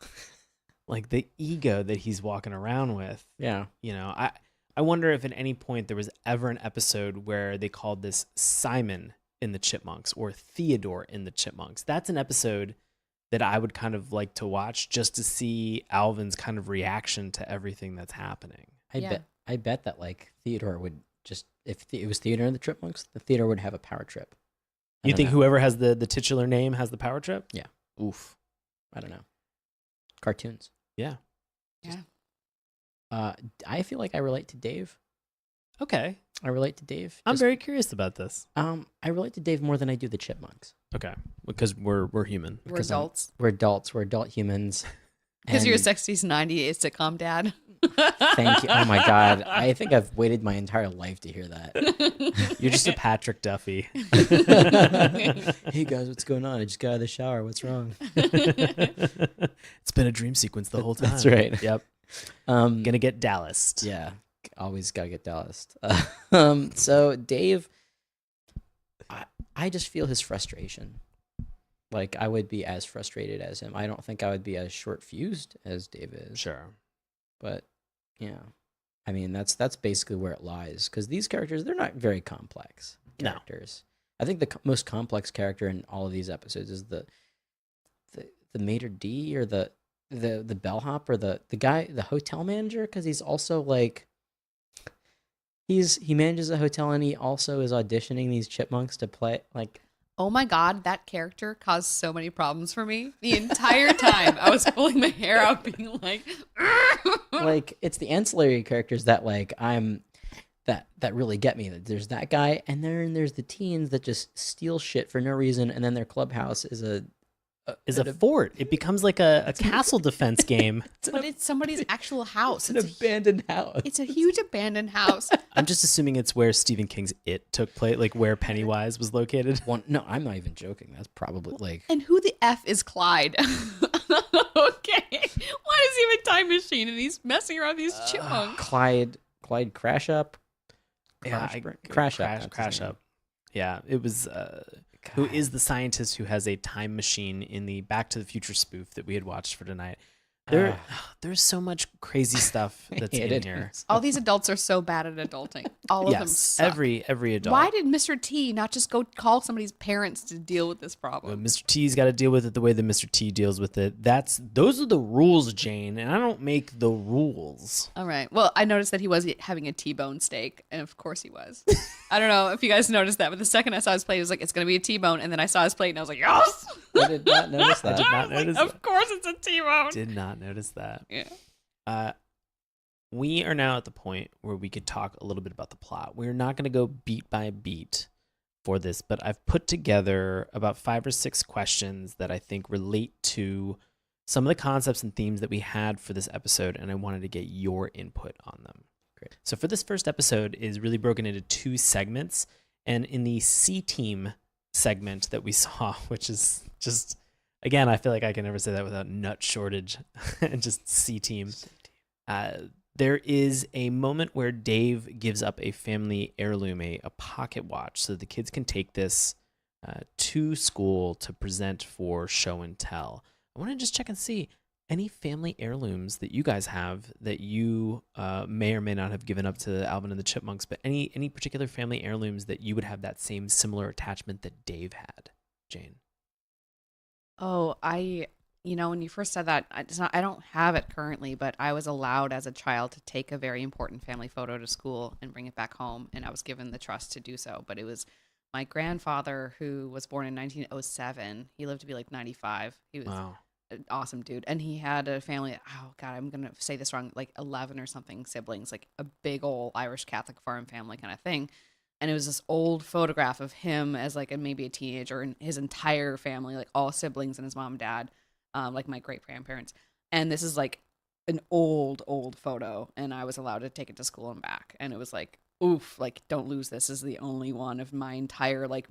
Like the ego that he's walking around with. Yeah. I wonder if at any point there was ever an episode where they called this Simon in the Chipmunks or Theodore in the Chipmunks. That's an episode that I would kind of like to watch just to see Alvin's kind of reaction to everything that's happening. I bet that like Theodore would just, if it was Theodore and the Chipmunks, the Theodore would have a power trip. You think whoever has the titular name has the power trip? Yeah. Oof. I don't know. Cartoons. Yeah. Yeah. I feel like I relate to Dave. Okay. I relate to Dave. I'm very curious about this. I relate to Dave more than I do the Chipmunks. Okay, because we're human. We're adults. We're adults. We're adult humans. Because you're a And 60s, 90s sitcom dad. Thank you. Oh my God. I think I've waited my entire life to hear that. You're just a Patrick Duffy. Hey guys, what's going on? I just got out of the shower. What's wrong? It's been a dream sequence the whole time. That's right. Yep. Gonna get Dallas. Yeah. Always gotta get Dallas. So Dave, I just feel his frustration. Like I would be as frustrated as him. I don't think I would be as short fused as Dave is. Sure. But yeah, I mean that's basically where it lies because these characters they're not very complex characters. No. I think the most complex character in all of these episodes is the maitre d or the bellhop or the guy, the hotel manager, because he's also like he manages a hotel and he also is auditioning these chipmunks to play like. Oh my God, that character caused so many problems for me. The entire time I was pulling my hair out being like... Like, it's the ancillary characters that, like, that really get me. There's that guy, and then there's the teens that just steal shit for no reason, and then their clubhouse is a fort. It becomes like a castle defense game. But it's somebody's actual house. It's an abandoned house. It's a huge abandoned house. I'm just assuming it's where Stephen King's It took place, like where Pennywise was located. No, I'm not even joking. That's probably like... And who the F is Clyde? Okay. Why is he have a time machine and he's messing around these chipmunks? Clyde Crash Up? Crash Up. Yeah, it was... who is the scientist who has a time machine in the Back to the Future spoof that we had watched for tonight? There's so much crazy stuff that's in here. All these adults are so bad at adulting. All of them suck. Every adult. Why did Mr. T not just go call somebody's parents to deal with this problem? Well, Mr. T's got to deal with it the way that Mr. T deals with it. Those are the rules, Jane, and I don't make the rules. All right. Well, I noticed that he was having a T-bone steak, and of course he was. I don't know if you guys noticed that, but the second I saw his plate, it was like, it's going to be a T-bone, and then I saw his plate, and I was like, yes! I did not notice that. I did not notice that. Of course it's a T-bone. Did not notice that. Yeah. We are now at the point where we could talk a little bit about the plot. We're not going to go beat by beat for this, but I've put together about 5 or 6 questions that I think relate to some of the concepts and themes that we had for this episode, and I wanted to get your input on them. Great. So for this first episode is really broken into 2 segments, and in the C-Team segment that we saw, which is just... Again, I feel like I can never say that without nut shortage and just C-Team. There is a moment where Dave gives up a family heirloom, a pocket watch, so the kids can take this to school to present for show and tell. I want to just check and see any family heirlooms that you guys have that you may or may not have given up to Alvin and the Chipmunks, but any particular family heirlooms that you would have that same similar attachment that Dave had, Jane? Oh, when you first said that, I don't have it currently, but I was allowed as a child to take a very important family photo to school and bring it back home, and I was given the trust to do so. But it was my grandfather, who was born in 1907. He lived to be like 95. He was an awesome dude, and he had a family. Oh God, I'm gonna say this wrong. Like 11 or something siblings, like a big old Irish Catholic farm family kind of thing. And it was this old photograph of him as like maybe a teenager and his entire family, like all siblings and his mom and dad, like my great grandparents. And this is like an old photo. And I was allowed to take it to school and back. And it was like, oof, like don't lose this. This is the only one of my entire like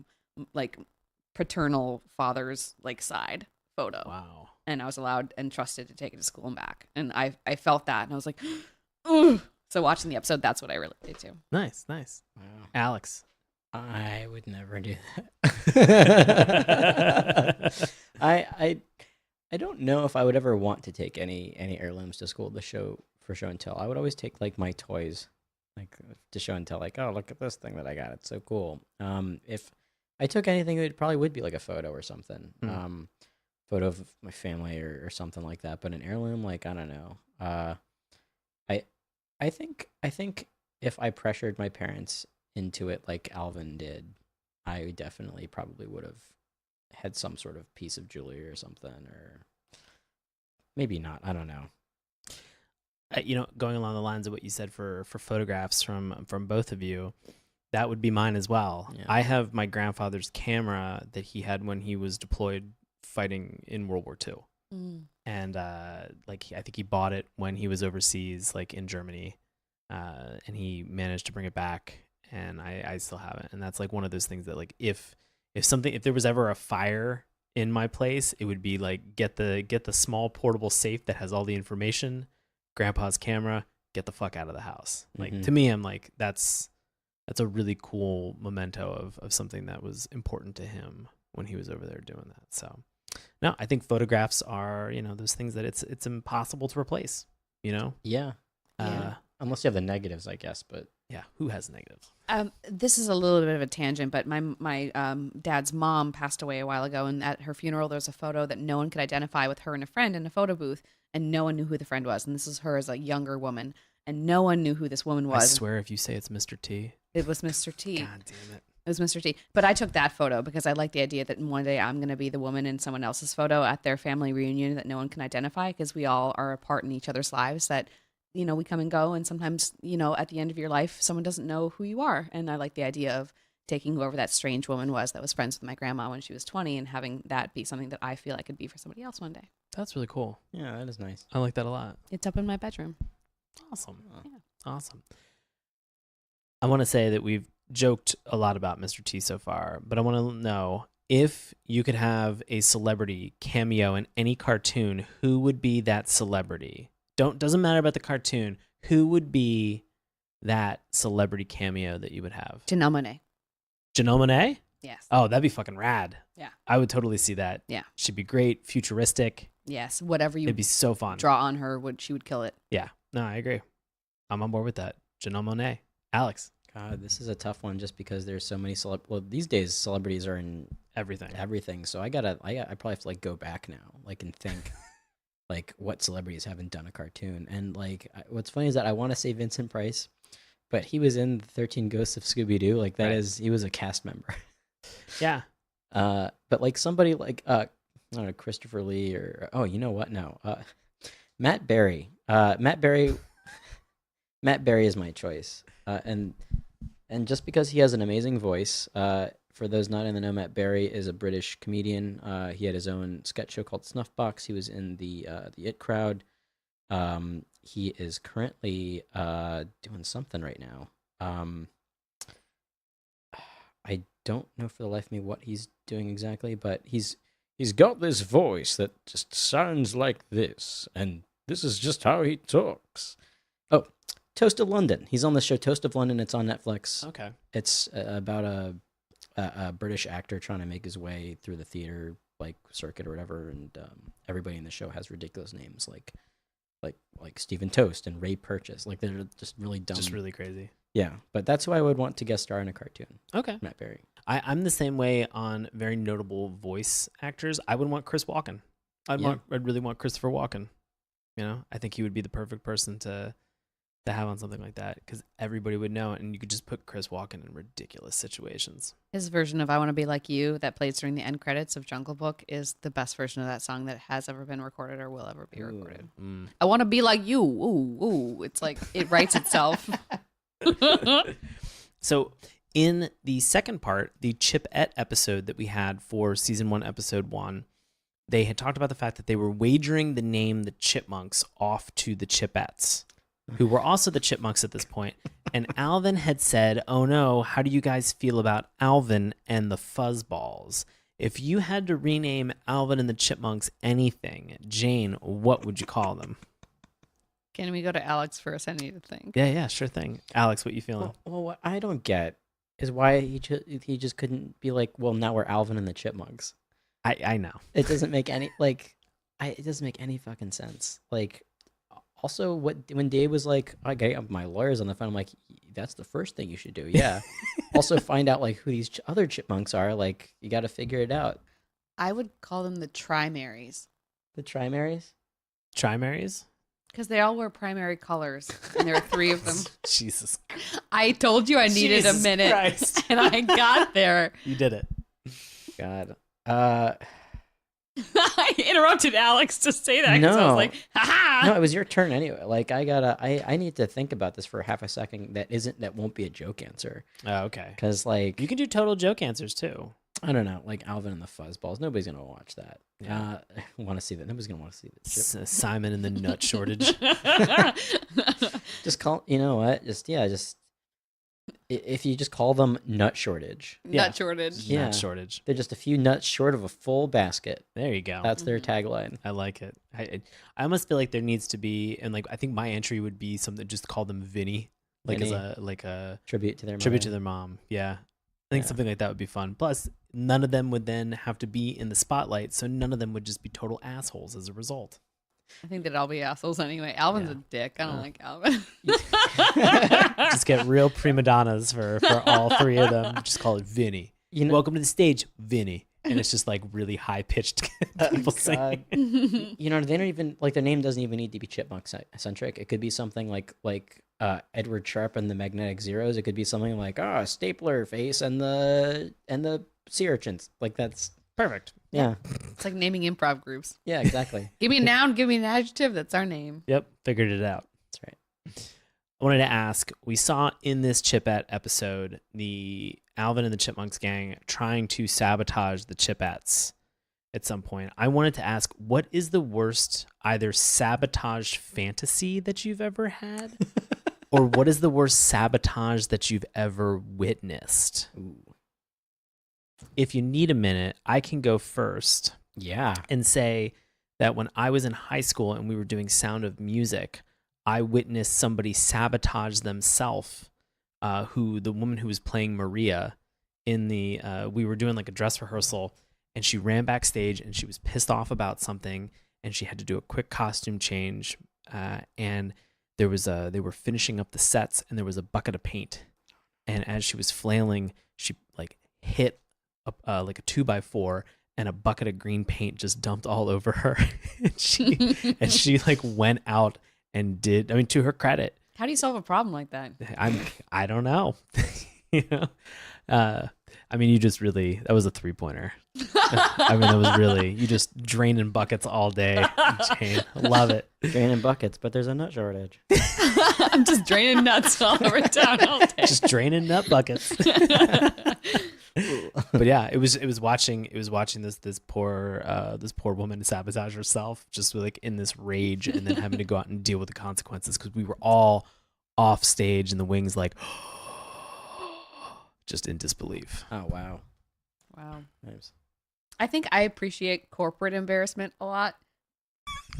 paternal father's like side photo. Wow. And I was allowed and trusted to take it to school and back. And I felt that. And I was like, ooh. So watching the episode, that's what I related to. Nice. Wow. Alex. I would never do that. I don't know if I would ever want to take any heirlooms to school for show and tell. I would always take like my toys, like to show and tell. Like, oh, look at this thing that I got. It's so cool. If I took anything, it probably would be like a photo or something. Photo of my family or something like that. But an heirloom, like I don't know. I think if I pressured my parents into it like Alvin did, I definitely probably would have had some sort of piece of jewelry or something, or maybe not. I don't know. Going along the lines of what you said for photographs from both of you, that would be mine as well. Yeah. I have my grandfather's camera that he had when he was deployed fighting in World War II. And I think he bought it when he was overseas, like in Germany, and he managed to bring it back, and I still have it. And that's like one of those things that, like, if there was ever a fire in my place, it would be like get the small portable safe that has all the information, grandpa's camera, get the fuck out of the house. Like, to me, I'm like, that's a really cool memento of something that was important to him when he was over there doing that. So no, I think photographs are, those things that it's impossible to replace, Yeah. Yeah. Unless you have the negatives, I guess, but yeah, who has negatives? This is a little bit of a tangent, but my dad's mom passed away a while ago, and at her funeral, there's a photo that no one could identify with her and a friend in a photo booth, and no one knew who the friend was. And this is her as a younger woman, and no one knew who this woman was. I swear, if you say it's Mr. T. It was Mr. T. God damn it. It was Mr. T. But I took that photo because I like the idea that one day I'm going to be the woman in someone else's photo at their family reunion that no one can identify, because we all are a part in each other's lives that, we come and go. And sometimes, at the end of your life, someone doesn't know who you are. And I like the idea of taking whoever that strange woman was that was friends with my grandma when she was 20 and having that be something that I feel I could be for somebody else one day. That's really cool. yeah, that is nice. I like that a lot. It's up in my bedroom. Awesome. Yeah. Awesome. I want to say that we've joked a lot about Mr. T so far, but I want to know, if you could have a celebrity cameo in any cartoon, who would be that celebrity? Doesn't matter about the cartoon. Who would be that celebrity cameo that you would have? Janelle Monáe. Janelle Monáe? Yes. Oh, that'd be fucking rad. Yeah. I would totally see that. Yeah. She'd be great, futuristic. Yes. Whatever you It'd be so fun. draw on her, she would kill it. Yeah. No, I agree. I'm on board with that. Janelle Monáe. Alex. God, this is a tough one just because there's so many these days celebrities are in Everything. So I probably have to go back now, and think what celebrities haven't done a cartoon. And what's funny is that I want to say Vincent Price, but he was in 13 Ghosts of Scooby-Doo. He was a cast member. Yeah. But somebody I don't know, Christopher Lee you know what? No. Matt Berry. Matt Berry is my choice. And just because he has an amazing voice, for those not in the know, Matt Berry is a British comedian. He had his own sketch show called Snuffbox. He was in the It Crowd. He is currently doing something right now. I don't know for the life of me what he's doing exactly, but he's got this voice that just sounds like this, and this is just how he talks. Oh, Toast of London. He's on the show Toast of London. It's on Netflix. Okay. It's about a British actor trying to make his way through the theater circuit or whatever, and everybody in the show has ridiculous names like Stephen Toast and Ray Purchase. They're just really dumb. Just really crazy. Yeah, but that's who I would want to guest star in a cartoon. Okay. Matt Berry. I'm the same way on very notable voice actors. I would want Chris Walken. I'd really want Christopher Walken. I think he would be the perfect person to have on something like that, because everybody would know it, and you could just put Chris Walken in ridiculous situations. His version of I Want to Be Like You that plays during the end credits of Jungle Book is the best version of that song that has ever been recorded or will ever be recorded. I want to be like you. Ooh, ooh. It's it writes itself. So in the second part, the Chipette episode that we had for season 1, episode 1, they had talked about the fact that they were wagering the name the Chipmunks off to the Chipettes, who were also the Chipmunks at this point. And Alvin had said, "Oh no, how do you guys feel about Alvin and the Fuzzballs? If you had to rename Alvin and the Chipmunks anything, Jane, what would you call them?" Can we go to Alex first? I need to think. Yeah, sure thing. Alex, what you feeling? Well, what I don't get is why he just couldn't be well, now we're Alvin and the Chipmunks. I know. It doesn't make any it doesn't make any fucking sense. Also, when Dave was I got my lawyers on the phone, I'm like, that's the first thing you should do. Yeah. Also, find out who these other chipmunks are. You got to figure it out. I would call them the Trimaries. The Trimaries? Trimaries? Because they all wear primary colors, and there are 3 of them. Jesus. I told you I needed a minute, Christ. and I got there. You did it. God. I interrupted Alex to say that because I was No. like, ha No, it was your turn anyway. Like I need to think about this for half a second. That won't be a joke answer. Oh, okay. Because like You can do total joke answers too. I don't know, like Alvin and the Fuzzballs. Nobody's gonna watch that. Yeah. Want to see that? Nobody's gonna want to see that. Simon and the Nut Shortage. Just call. You know what? If you just call them nut shortage. Nut shortage. Yeah. Nut shortage. They're just a few nuts short of a full basket. There you go. That's their tagline. I like it. I almost feel like there needs to be, and like I think my entry would be something just call them Vinny, like Vinny. as a Tribute to their tribute to mother. their mom. Yeah, I think Yeah. something like that would be fun. Plus, none of them would then have to be in the spotlight, so none of them would just be total assholes as a result. I think they'd all be assholes anyway. Alvin's Yeah. a dick. I don't like Alvin. Just get real prima donnas for all three of them. Just call it Vinny. You know, Welcome to the stage, Vinny. And it's just like really high pitched people singing. you know, they don't even like their name doesn't even need to be chipmunk centric. It could be something like Edward Sharp and the Magnetic Zeros. It could be something like Stapler Face and the Sea Urchins. Like that's Perfect. yeah, It's like naming improv groups. yeah, exactly. Give me a noun, give me an adjective. That's our name. Yep, figured it out. That's right. I wanted to ask, we saw in this Chipette episode the Alvin and the Chipmunks gang trying to sabotage the Chipettes at some point. I wanted to ask, what is the worst either sabotage fantasy that you've ever had? Or what is the worst sabotage that you've ever witnessed? Ooh. If you need a minute, I can go first Yeah. and say that when I was in high school and we were doing Sound of Music, I witnessed somebody sabotage themselves. The woman who was playing Maria in the, we were doing like a dress rehearsal, and she ran backstage and she was pissed off about something, and she had to do a quick costume change. And they were finishing up the sets, and there was a bucket of paint, and as she was flailing, she like hit like a 2x4, and a bucket of green paint just dumped all over her. and she like went out and did, I mean, to her credit, How do you solve a problem like that? I don't know. you know? I mean, you just really, that was a 3-pointer. I mean, that was really, you just draining buckets all day. Jane, love it. Draining buckets, but there's a nut shortage. I'm just draining nuts all over town all day. Just draining nut buckets. But yeah, it was watching this poor woman sabotage herself, just like in this rage, and then having to go out and deal with the consequences, because we were all off stage in the wings, like just in disbelief. Oh wow. Wow. Nice. I think I appreciate corporate embarrassment a lot.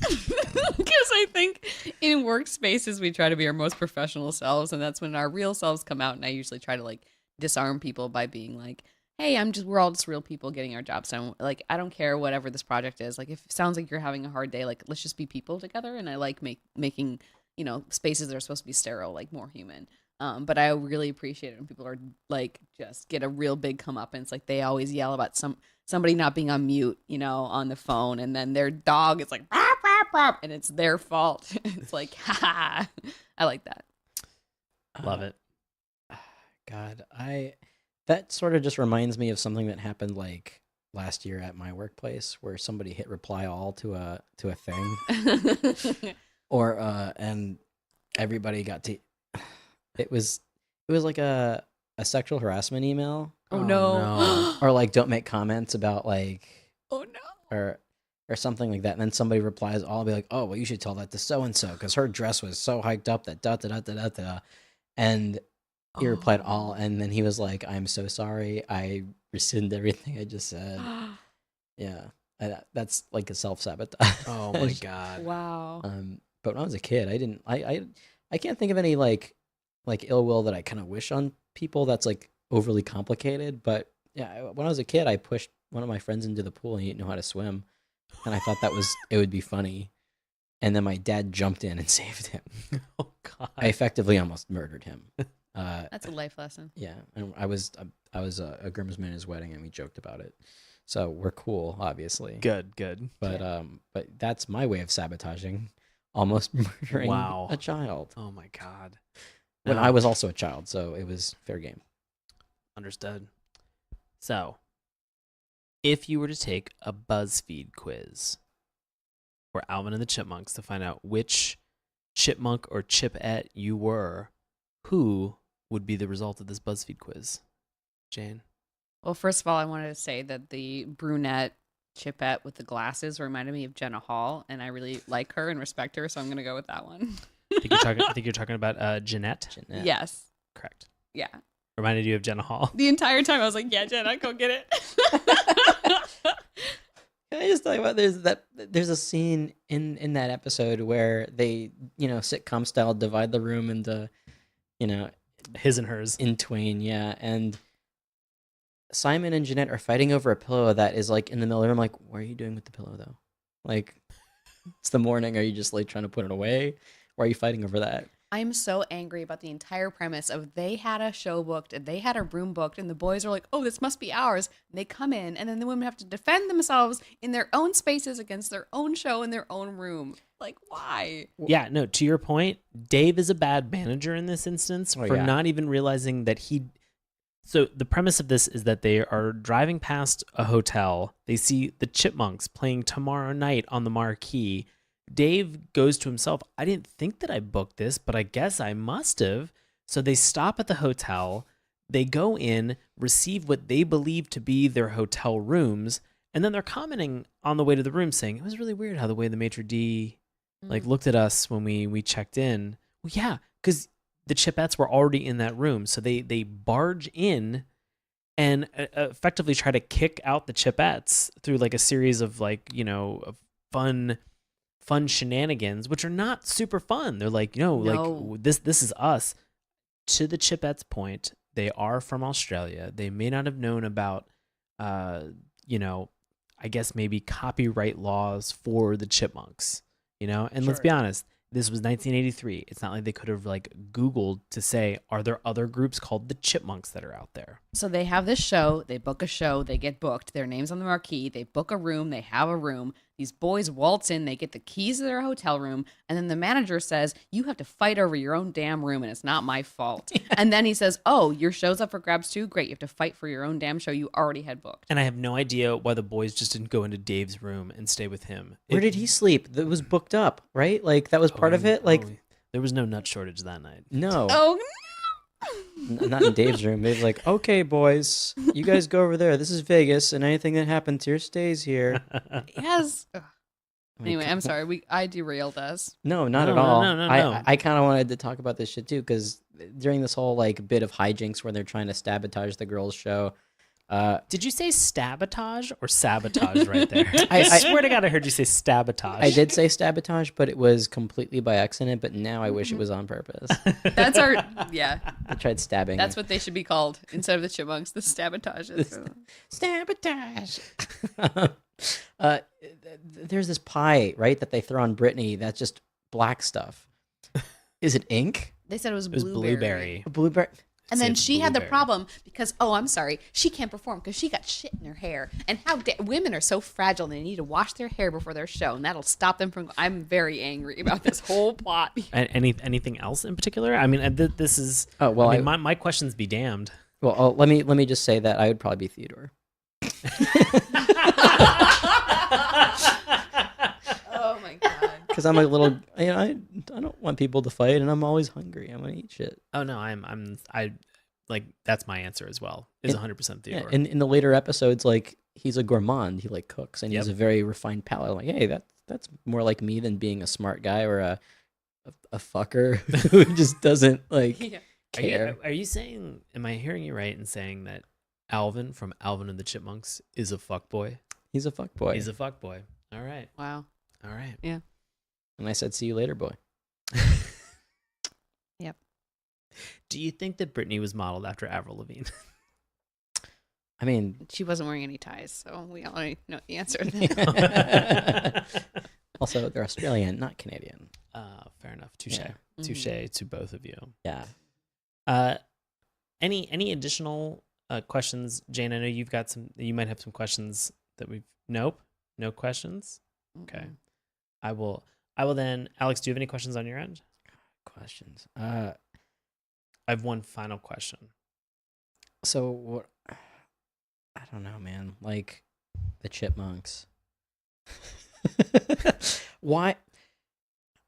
Because I think in workspaces we try to be our most professional selves, and that's when our real selves come out. And I usually try to like disarm people by being like, hey, we're all just real people getting our jobs done. Like, I don't care whatever this project is. Like, if it sounds like you're having a hard day, like, let's just be people together. And I like making, spaces that are supposed to be sterile, like, more human. But I really appreciate it when people are like, just get a real big comeuppance. Like, they always yell about somebody not being on mute, on the phone. And then their dog is like, "Bark, bark, bark," and it's their fault. It's like, ha. I like that. Love it. God, that sort of just reminds me of something that happened like last year at my workplace, where somebody hit reply all to a thing, and everybody got to. It was like a sexual harassment email, Oh no. or like don't make comments about like, Oh no. or something like that. And then somebody replies, I'll be like, oh well, you should tell that to so and so because her dress was so hiked up that da da da da da da, and he replied all, and then he was like, I'm so sorry. I rescind everything I just said. Yeah. That's like a self-sabotage. Oh my God. Wow. But when I was a kid, I can't think of any like ill will that I kind of wish on people that's like overly complicated. But yeah, when I was a kid, I pushed one of my friends into the pool and he didn't know how to swim. And I thought it would be funny. And then my dad jumped in and saved him. Oh God. I effectively almost murdered him. That's a life lesson. Yeah, and I was a groomsman at his wedding, and we joked about it. So we're cool, obviously. Good. But that's my way of sabotaging, almost murdering Wow. a child. Oh my God. When No. I was also a child, so it was fair game. Understood. So, If you were to take a BuzzFeed quiz for Alvin and the Chipmunks to find out which chipmunk or chipette you were, who would be the result of this BuzzFeed quiz? Jane? Well, first of all, I wanted to say that the brunette chipette with the glasses reminded me of Jenna Hall, and I really like her and respect her, so I'm going to go with that one. I think you're talking about Jeanette? Jeanette. Yes. Correct. Yeah. Reminded you of Jenna Hall? The entire time I was like, yeah, Jenna, go get it. Can I just talk about there's a scene in that episode where they, sitcom style divide the room into, His and hers. in twain, yeah. And Simon and Jeanette are fighting over a pillow that is like in the middle of the room. Like, what are you doing with the pillow though? Like, it's the morning. Are you just like trying to put it away? Why are you fighting over that? I'm so angry about the entire premise of they had a show booked and they had a room booked and the boys are like, oh, this must be ours. And they come in and then the women have to defend themselves in their own spaces against their own show in their own room. Like, why? Yeah, no, to your point, Dave is a bad manager in this instance for yeah. not even realizing that So the premise of this is that they are driving past a hotel. They see the Chipmunks playing Tomorrow Night on the marquee. Dave goes to himself, I didn't think that I booked this, but I guess I must have. So they stop at the hotel. They go in, receive what they believe to be their hotel rooms, and then they're commenting on the way to the room saying, it was really weird how the way the maitre d' looked at us when we checked in. Well, yeah, because the Chipettes were already in that room. So they barge in and effectively try to kick out the Chipettes through like a series of of fun shenanigans, which are not super fun. They're like, like this is us. To the Chipettes' point, they are from Australia. They may not have known about, I guess maybe copyright laws for the Chipmunks, and let's be honest, this was 1983. It's not like they could have Googled to say, are there other groups called the Chipmunks that are out there? So they have this show, they book a show, they get booked, their name's on the marquee, they book a room, they have a room. These boys waltz in, they get the keys to their hotel room, and then the manager says, you have to fight over your own damn room, and it's not my fault. And then he says, oh, your show's up for grabs too? Great, you have to fight for your own damn show you already had booked. And I have no idea why the boys just didn't go into Dave's room and stay with him. Where did he sleep? That was booked up, right? Like, that was part of it? There was no nut shortage that night. No. Oh, Not in Dave's room. Dave's like, okay, boys, you guys go over there. This is Vegas, and anything that happens here stays here. yes. I mean, Anyway, I'm sorry. I derailed us. No, not at No, all. no. I kind of wanted to talk about this shit too, because during this whole bit of hijinks where they're trying to sabotage the girls' show. Did you say sabotage or sabotage right there? I swear to God, I heard you say sabotage. I did say sabotage, but it was completely by accident. But now I wish it was on purpose. That's our, yeah. I tried stabbing. That's what they should be called instead of the Chipmunks, the Sabotages. Sabotage. There's this pie, right, that they throw on Brittany that's just black stuff. Is it ink? They said it was It was blueberry. Blueberry. And then It's she had the blueberry. problem because, I'm sorry, she can't perform because she got shit in her hair. And women are so fragile, they need to wash their hair before their show, and that'll stop them from. I'm very angry about this whole plot. Anything else in particular? I mean, this is. Oh well, I mean, my questions be damned. well. Let me just say that I would probably be Theodore. Oh my god. Because I'm a little, I don't want people to fight, and I'm always hungry. I want to eat shit. Oh no, I that's my answer as well. Is 100% Yeah, Theodore. in the later episodes, he's a gourmand. He cooks, and he has Yep. a very refined palate. I'm like, hey, that's more like me than being a smart guy or a fucker who just doesn't Yeah. care. Are you saying? Am I hearing you right in saying that Alvin from Alvin and the Chipmunks is a fuckboy? He's a fuckboy. He's a fuckboy. All right. Wow. All right. And I said, see you later, boy. Yep. Do you think that Britney was modeled after Avril Lavigne? I mean, She wasn't wearing any ties, so we already know the answer to that. also, they're Australian, not Canadian. Fair enough. Touche. Yeah. Touche to both of you. Yeah. Any additional questions, Jane? I know you've got some. You might have some questions that we've. Nope. No questions. Okay. I will then. Alex, do you have any questions on your end? Questions. I have one final question. So what? I don't know, man. the Chipmunks. Why?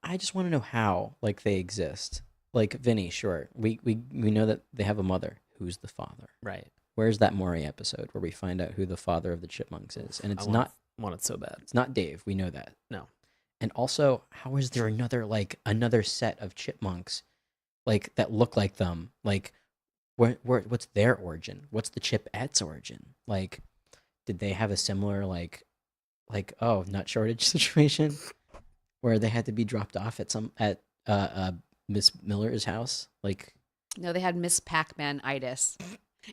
I just want to know how, like, they exist. Like, Vinny, sure. We know that they have a mother. Who's the father? Right. Where's that Maury episode where we find out who the father of the Chipmunks is? And it's not want it so bad. It's not Dave. We know that. No. And also, how is there another set of chipmunks, like, that look like them? Like, what's their origin? What's the Chipettes' origin? Like, did they have a similar nut shortage situation where they had to be dropped off at Miss Miller's house? Like, No, they had Miss Pac-Man-itis.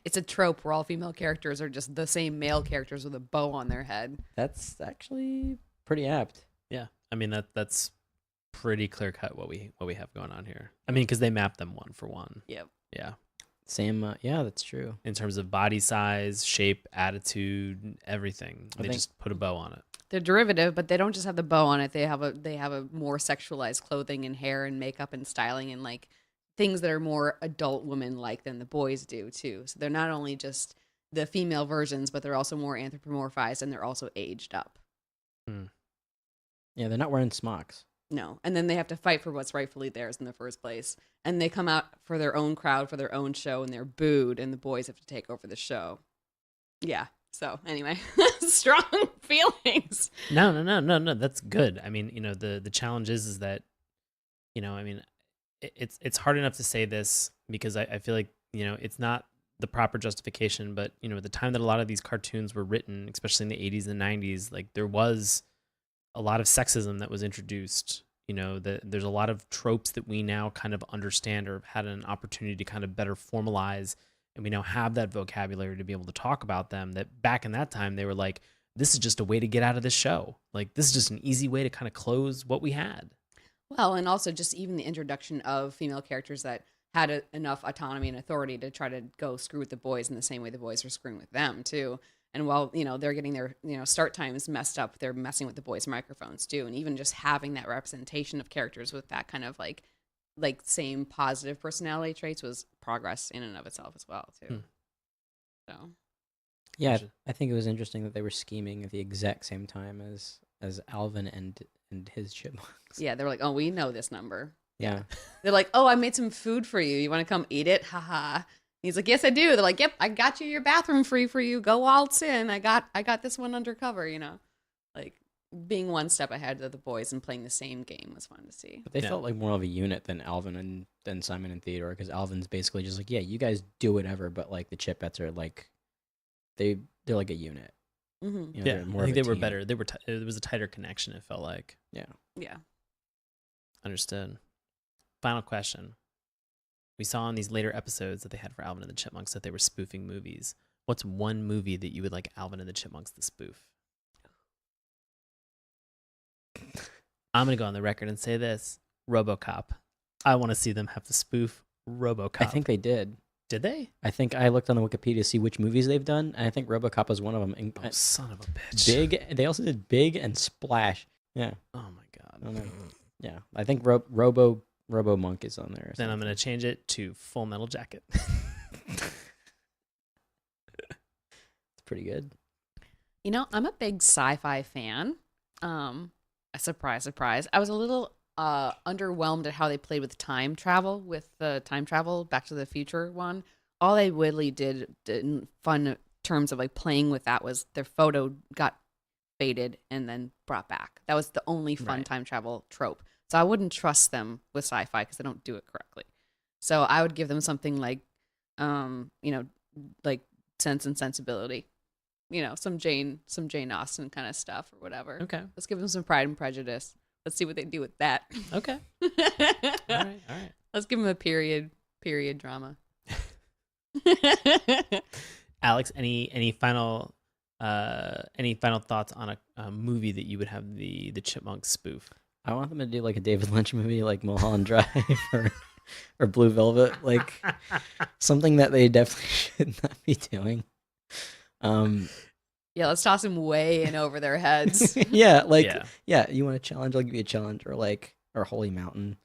It's a trope where all female characters are just the same male characters with a bow on their head. that's actually pretty apt. Yeah. I mean, that's pretty clear cut what we have going on here. I mean, because they map them one for one. Yep. Yeah. Same. Yeah, that's true. In terms of body size, shape, attitude, everything, they just put a bow on it. They're derivative, but they don't just have the bow on it. They have a more sexualized clothing and hair and makeup and styling and like things that are more adult women like than the boys do too. So they're not only just the female versions, but they're also more anthropomorphized and they're also aged up. Yeah, they're not wearing smocks. No. And then they have to fight for what's rightfully theirs in the first place. And they come out for their own crowd, for their own show, and they're booed, and the boys have to take over the show. Yeah. So anyway, strong feelings. No. That's good. I mean, the challenge is that, I mean, it's hard enough to say this because I feel like, it's not the proper justification, but, at the time that a lot of these cartoons were written, especially in the 80s and 90s, like there was a lot of sexism that was introduced. There's a lot of tropes that we now kind of understand or have had an opportunity to kind of better formalize, and we now have that vocabulary to be able to talk about them, that back in that time they were like, this is just a way to get out of this show. Like, this is just an easy way to kind of close what we had. Well, and also just even the introduction of female characters that had enough autonomy and authority to try to go screw with the boys in the same way the boys were screwing with them too. And while, they're getting their, start times messed up, they're messing with the boys' microphones too. And even just having that representation of characters with that kind of like same positive personality traits was progress in and of itself as well too. So. Yeah, I think it was interesting that they were scheming at the exact same time as Alvin and his chipmunks. Yeah, they were like, oh, we know this number. Yeah. They're like, oh, I made some food for you. You want to come eat it? Haha. He's like, yes, I do. They're like, yep, I got you your bathroom free for you. Go waltz in. I got this one undercover, Like being one step ahead of the boys and playing the same game was fun to see. But they felt like more of a unit than Alvin and than Simon and Theodore, because Alvin's basically just like, yeah, you guys do whatever, but like the Chipettes are like, they're like a unit. Mm-hmm. I think they were better. They were. It was a tighter connection. It felt like. Yeah. Understood. Final question. We saw in these later episodes that they had for Alvin and the Chipmunks that they were spoofing movies. What's one movie that you would like Alvin and the Chipmunks to spoof? I'm going to go on the record and say this. RoboCop. I want to see them have to spoof RoboCop. I think they did. Did they? I think I looked on the Wikipedia to see which movies they've done, and I think RoboCop was one of them. Oh, son of a bitch. Big. They also did Big and Splash. Yeah. Oh, my God. I don't know. Yeah. I think Robo Monk is on there. Then I'm going to change it to Full Metal Jacket. It's pretty good. I'm a big sci-fi fan. A surprise. I was a little underwhelmed at how they played with time travel, with the time travel Back to the Future one. All they really did in fun terms of like playing with that was their photo got faded and then brought back. That was the only fun time travel trope. So I wouldn't trust them with sci-fi because they don't do it correctly. So I would give them something like, like Sense and Sensibility. Some Jane Austen kind of stuff or whatever. Okay. Let's give them some Pride and Prejudice. Let's see what they do with that. Okay. All right. Let's give them a period drama. Alex, any final thoughts on a movie that you would have the Chipmunks spoof? I want them to do like a David Lynch movie, like Mulholland Drive or Blue Velvet, like something that they definitely should not be doing. Yeah, let's toss them way in over their heads. Yeah, you want a challenge? I'll give you a challenge, or Holy Mountain,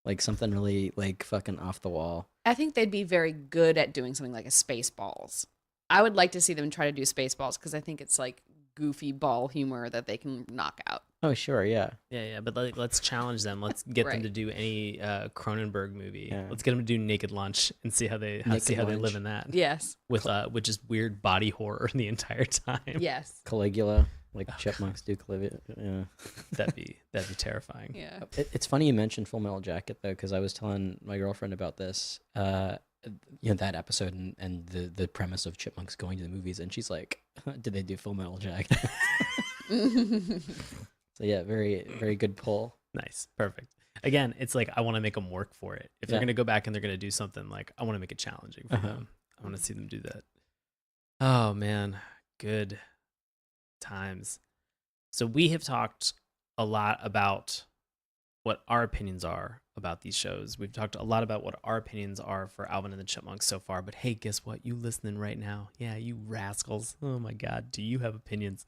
like something really like fucking off the wall. I think they'd be very good at doing something like a Spaceballs. I would like to see them try to do Spaceballs because I think it's like goofy ball humor that they can knock out. Oh, sure, yeah. Yeah, but let's challenge them. Let's get them Right. to do any Cronenberg movie. Yeah. Let's get them to do Naked Lunch and see how they live in that. Yes. With just weird body horror the entire time. Yes. Caligula, like chipmunks do Caligula. Yeah. That'd be terrifying. Yeah. It's funny you mentioned Full Metal Jacket though, because I was telling my girlfriend about this, that episode and the premise of chipmunks going to the movies, and she's like, "Did they do Full Metal Jacket?" So yeah, very very good pull. Nice, perfect. Again, it's like I want to make them work for it. If they're gonna go back and they're gonna do something, like I want to make it challenging for them. I want to see them do that. Oh man, good times. So we have talked a lot about what our opinions are about these shows. We've talked a lot about what our opinions are for Alvin and the Chipmunks so far. But hey, guess what? You listening right now? Yeah, you rascals. Oh my God, do you have opinions?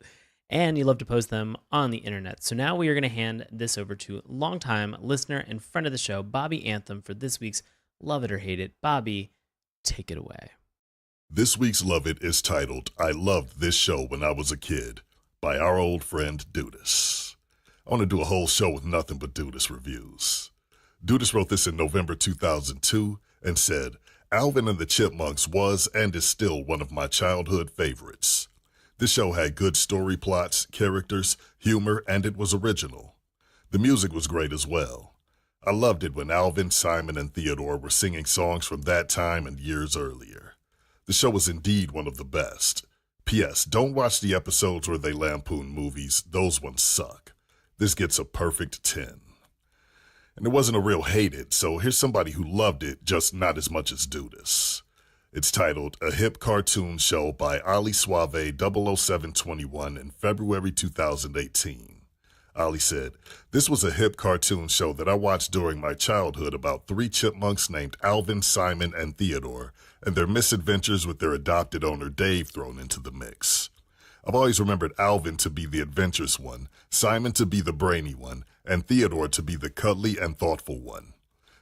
And you love to post them on the internet. So now we are going to hand this over to longtime listener and friend of the show, Bobby Anthem, for this week's Love It or Hate It. Bobby, take it away. This week's Love It is titled, I Loved This Show When I Was a Kid, by our old friend Dudis. I want to do a whole show with nothing but Dudis reviews. Dudis wrote this in November 2002 and said, Alvin and the Chipmunks was and is still one of my childhood favorites. This show had good story plots, characters, humor, and it was original. The music was great as well. I loved it when Alvin, Simon, and Theodore were singing songs from that time and years earlier. The show was indeed one of the best. P.S. Don't watch the episodes where they lampoon movies. Those ones suck. This gets a perfect 10. And it wasn't a real hate it, so here's somebody who loved it, just not as much as Dudis. It's titled A Hip Cartoon Show by Ali Suave 00721 in February 2018. Ali said, This was a hip cartoon show that I watched during my childhood about 3 chipmunks named Alvin, Simon, and Theodore, and their misadventures with their adopted owner Dave thrown into the mix. I've always remembered Alvin to be the adventurous one, Simon to be the brainy one, and Theodore to be the cuddly and thoughtful one.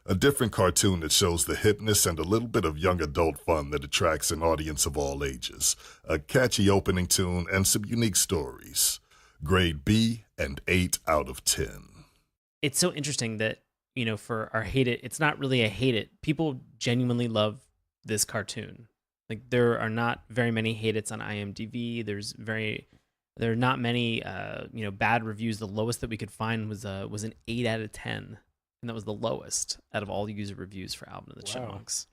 A different cartoon that shows the hipness and a little bit of young adult fun that attracts an audience of all ages. A catchy opening tune and some unique stories. Grade B and 8 out of 10. It's so interesting that, for our hate it, it's not really a hate it. People genuinely love this cartoon. Like, there are not very many hate it's on IMDb. There are not many, bad reviews. The lowest that we could find was an 8 out of 10. And that was the lowest out of all the user reviews for Alvin and the Chipmunks.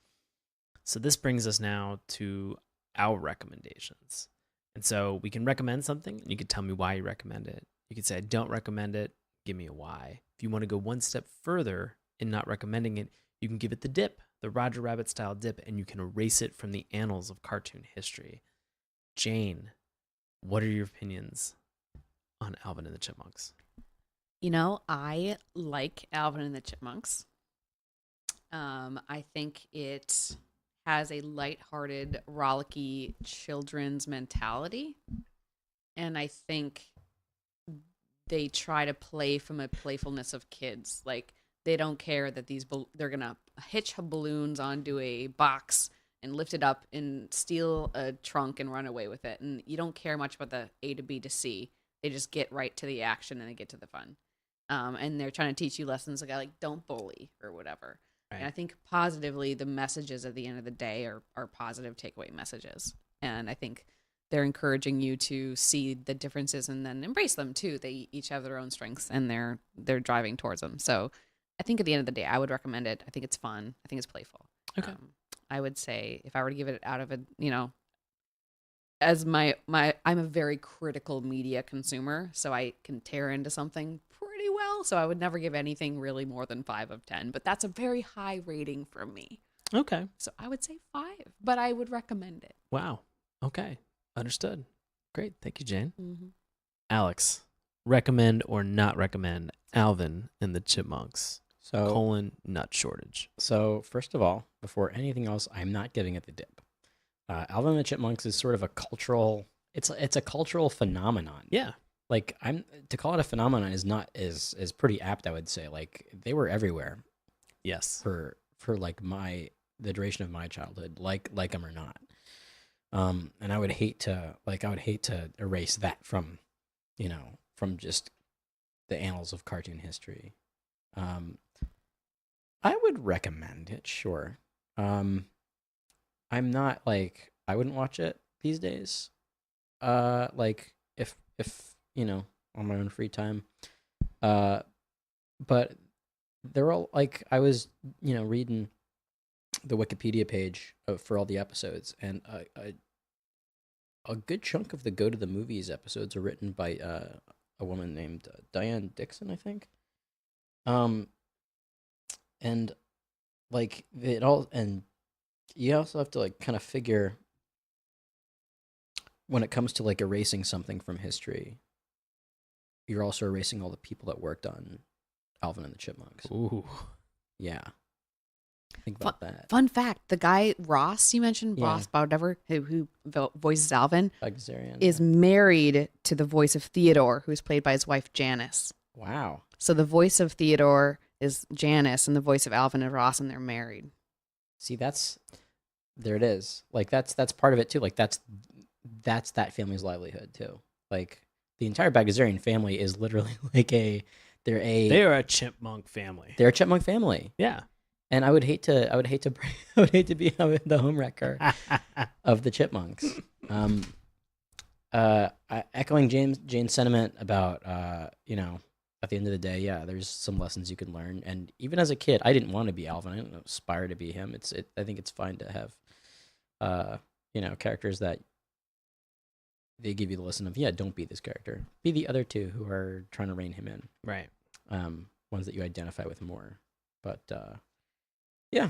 So this brings us now to our recommendations. And so we can recommend something, and you can tell me why you recommend it. You can say, I don't recommend it. Give me a why. If you want to go one step further in not recommending it, you can give it the dip, the Roger Rabbit style dip, and you can erase it from the annals of cartoon history. Jane, what are your opinions on Alvin and the Chipmunks? I like Alvin and the Chipmunks. I think it has a lighthearted, rollicky children's mentality. And I think they try to play from a playfulness of kids. Like, they don't care that they're going to hitch balloons onto a box and lift it up and steal a trunk and run away with it. And you don't care much about the A to B to C. They just get right to the action and they get to the fun. And they're trying to teach you lessons like don't bully or whatever. Right. And I think positively, the messages at the end of the day are positive takeaway messages. And I think they're encouraging you to see the differences and then embrace them too. They each have their own strengths and they're driving towards them. So I think at the end of the day, I would recommend it. I think it's fun. I think it's playful. Okay. I would say if I were to give it out of as I'm a very critical media consumer, so I can tear into something pretty well. So I would never give anything really more than 5 of 10, but that's a very high rating from me. Okay. So I would say 5, but I would recommend it. Wow. Okay. Understood. Great. Thank you, Jane. Mm-hmm. Alex, recommend or not recommend Alvin and the Chipmunks? Nut shortage. So first of all, before anything else, I'm not giving it the dip. Alvin and the Chipmunks is sort of a cultural. It's a cultural phenomenon. Yeah. Like to call it a phenomenon is pretty apt, I would say. Like they were everywhere. Yes. For like the duration of my childhood, like them or not. And I would hate to erase that from, from just the annals of cartoon history. I would recommend it, sure. I'm not like, I wouldn't watch it these days. Like if on my own free time. But they're all like, I was reading the Wikipedia page for all the episodes, and a good chunk of the Go to the Movies episodes are written by a woman named Diane Dixon, I think. And like it all, and you also have to like kind of figure when it comes to like erasing something from history, you're also erasing all the people that worked on Alvin and the Chipmunks. Ooh. Yeah. Think about that. Fun fact: the guy Ross you mentioned, Ross whatever, who voices Alvin, is married to the voice of Theodore, who's played by his wife Janice. Wow. So the voice of Theodore is Janice, and the voice of Alvin and Ross, and they're married. See, there it is. Like that's part of it too. Like that's that family's livelihood too. Like the entire Bagdasarian family is literally like they are a chipmunk family. They're a chipmunk family. Yeah. And I would hate to be the homewrecker of the Chipmunks. Echoing Jane's sentiment about at the end of the day, yeah, there's some lessons you can learn. And even as a kid, I didn't want to be Alvin. I didn't aspire to be him. I think it's fine to have characters that they give you the lesson of, yeah, don't be this character. Be the other two who are trying to rein him in. Right. Ones that you identify with more. But yeah,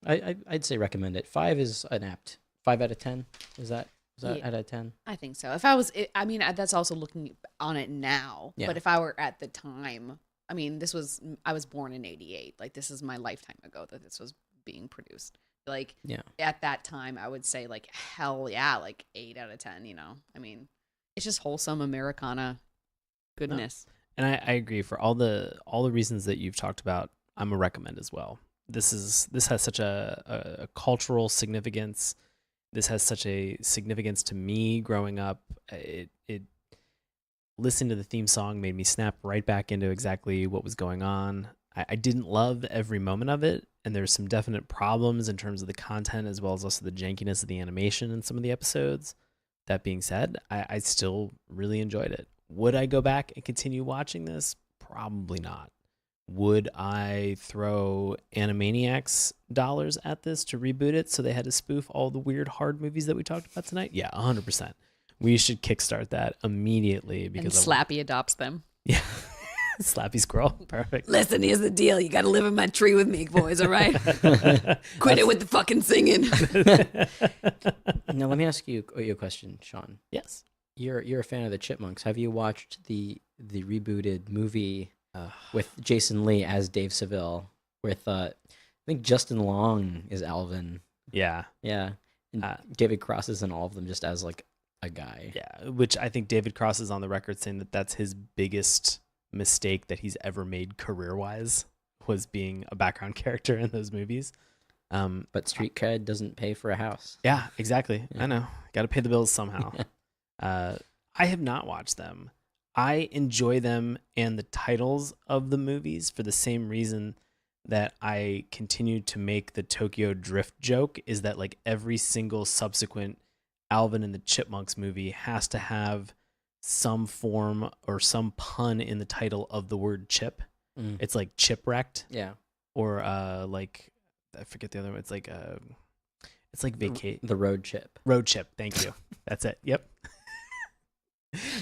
I'd say recommend it. 5 is an apt 5 out of 10. Is that out of 10? I think so. If I was, I mean, that's also looking on it now. Yeah. But if I were at the time, I mean, I was born in '88. Like this is my lifetime ago that this was being produced. Like at that time, I would say like hell yeah, like 8 out of 10. I mean, it's just wholesome Americana goodness. No. And I agree for all the reasons that you've talked about. I'm a recommend as well. This has such a cultural significance. This has such a significance to me growing up. It listening to the theme song made me snap right back into exactly what was going on. I didn't love every moment of it, and there's some definite problems in terms of the content as well as also the jankiness of the animation in some of the episodes. That being said, I still really enjoyed it. Would I go back and continue watching this? Probably not. Would I throw Animaniacs dollars at this to reboot it so they had to spoof all the weird hard movies that we talked about tonight? Yeah, 100%. We should kickstart that immediately because Slappy adopts them. Yeah. Slappy Squirrel. Perfect. Listen, here's the deal. You got to live in my tree with me, boys, all right? Quit it with the fucking singing. Now, let me ask you a question, Sean. Yes. You're a fan of the Chipmunks. Have you watched the rebooted movie with Jason Lee as Dave Seville? With I think Justin Long is Alvin. Yeah. Yeah. And David Cross is in all of them just as like a guy. Yeah, which I think David Cross is on the record saying that that's his biggest mistake that he's ever made career-wise, was being a background character in those movies. But street cred doesn't pay for a house. Yeah, exactly. Yeah. I know. Got to pay the bills somehow. I have not watched them. I enjoy them and the titles of the movies for the same reason that I continue to make the Tokyo Drift joke, is that like every single subsequent Alvin and the Chipmunks movie has to have some form or some pun in the title of the word chip. It's like Chipwrecked. Yeah. Or like, I forget the other one. It's like vacate. The road chip. Road chip. Thank you. That's it. Yep.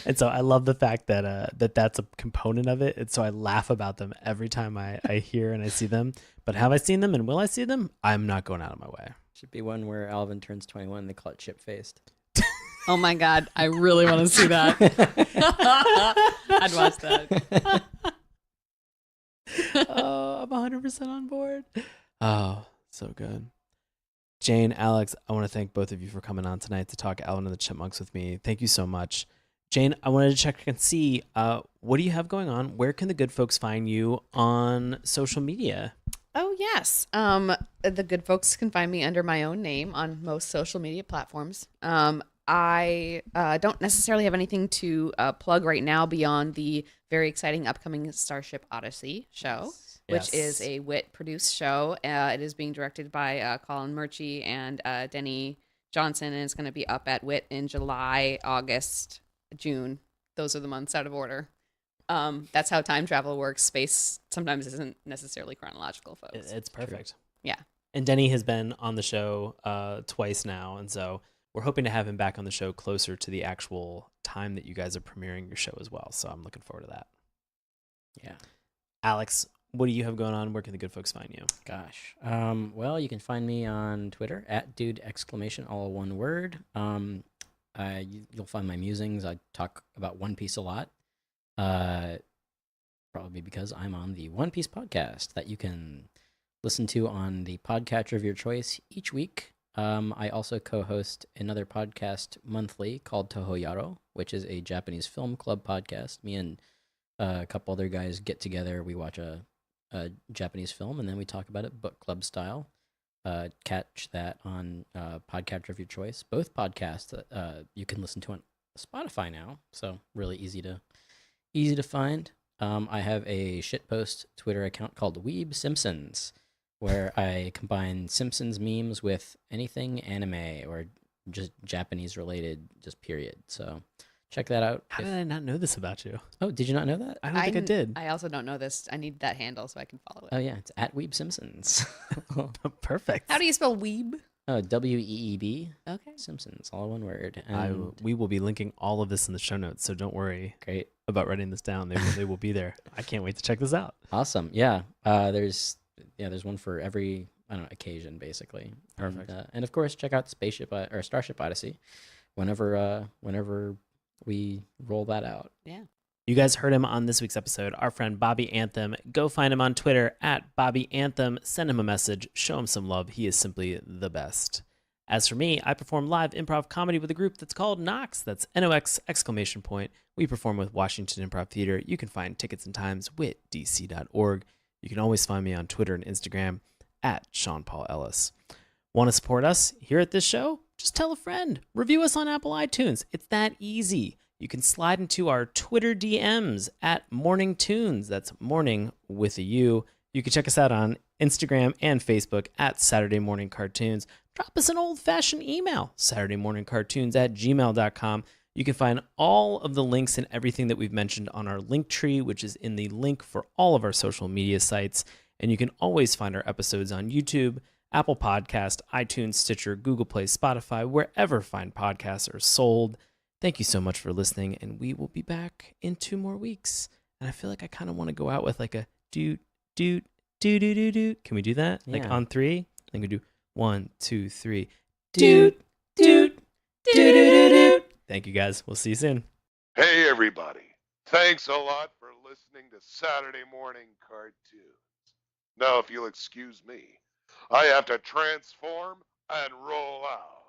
And so I love the fact that that's a component of it. And so I laugh about them every time I hear and I see them. But have I seen them and will I see them? I'm not going out of my way. Should be one where Alvin turns 21 and they call it chip-faced. Oh my God. I really want to see that. I'd watch that. Oh, I'm 100% on board. Oh, so good. Jane, Alex, I want to thank both of you for coming on tonight to talk Alvin and the Chipmunks with me. Thank you so much. Jane, I wanted to check and see, what do you have going on? Where can the good folks find you on social media? Oh, yes. The good folks can find me under my own name on most social media platforms. I don't necessarily have anything to plug right now beyond the very exciting upcoming Starship Odyssey show, which is Yes. a WIT produced show. It is being directed by Colin Murchie and Denny Johnson, and it's going to be up at WIT in July, August, June. Those are the months out of order. That's how time travel works. Space sometimes isn't necessarily chronological, folks. It's perfect. Yeah. And Denny has been on the show twice now, and so we're hoping to have him back on the show closer to the actual time that you guys are premiering your show as well. So I'm looking forward to that. Yeah. Alex, what do you have going on? Where can the good folks find you? Gosh. Well, you can find me on Twitter at dude ! All one word. You'll find my musings. I talk about One Piece a lot. Probably because I'm on the One Piece podcast that you can listen to on the podcatcher of your choice each week. I also co-host another podcast monthly called Toho Yaro, which is a Japanese film club podcast. Me and a couple other guys get together. We watch a Japanese film, and then we talk about it book club style. Catch that on podcatcher of your choice. Both podcasts you can listen to on Spotify now, so really easy to find. I have a shitpost Twitter account called Weeb Simpsons, where I combine Simpsons memes with anything anime or just Japanese related, just period. So check that out. How did I not know this about you? Oh, did you not know that? I don't think I did. I also don't know this. I need that handle so I can follow it. Oh yeah, it's at Weeb Simpsons. Perfect. How do you spell weeb? WEEB Okay. Simpsons, all one word. And We will be linking all of this in the show notes, so don't worry great. about writing this down. They will be there. I can't wait to check this out. Awesome. Yeah. There's one for every occasion basically. Perfect. And of course, check out Starship Odyssey whenever we roll that out. Yeah. You guys heard him on this week's episode, our friend Bobby Anthem. Go find him on Twitter at Bobby Anthem. Send him a message. Show him some love. He is simply the best. As for me, I perform live improv comedy with a group that's called Nox. That's NOX ! We perform with Washington Improv Theater. You can find tickets and times with dc.org. You can always find me on Twitter and Instagram at Sean Paul Ellis. Want to support us here at this show? Just tell a friend. Review us on Apple iTunes. It's that easy. You can slide into our Twitter DMs at Morning Tunes. That's morning with a U. You can check us out on Instagram and Facebook at Saturday Morning Cartoons. Drop us an old-fashioned email, saturdaymorningcartoons@gmail.com. You can find all of the links and everything that we've mentioned on our link tree, which is in the link for all of our social media sites. And you can always find our episodes on YouTube, Apple Podcast, iTunes, Stitcher, Google Play, Spotify, wherever fine podcasts are sold. Thank you so much for listening, and we will be back in 2 more weeks. And I feel like I kind of want to go out with like a doot, doot, doot, doot, doot, doot. Can we do that? Like Yeah. on 3? I think we do 1, 2, 3. Doot, doot, doot, doot, doot, doot. Thank you guys. We'll see you soon. Hey, everybody. Thanks a lot for listening to Saturday Morning Cartoons. Now, if you'll excuse me, I have to transform and roll out.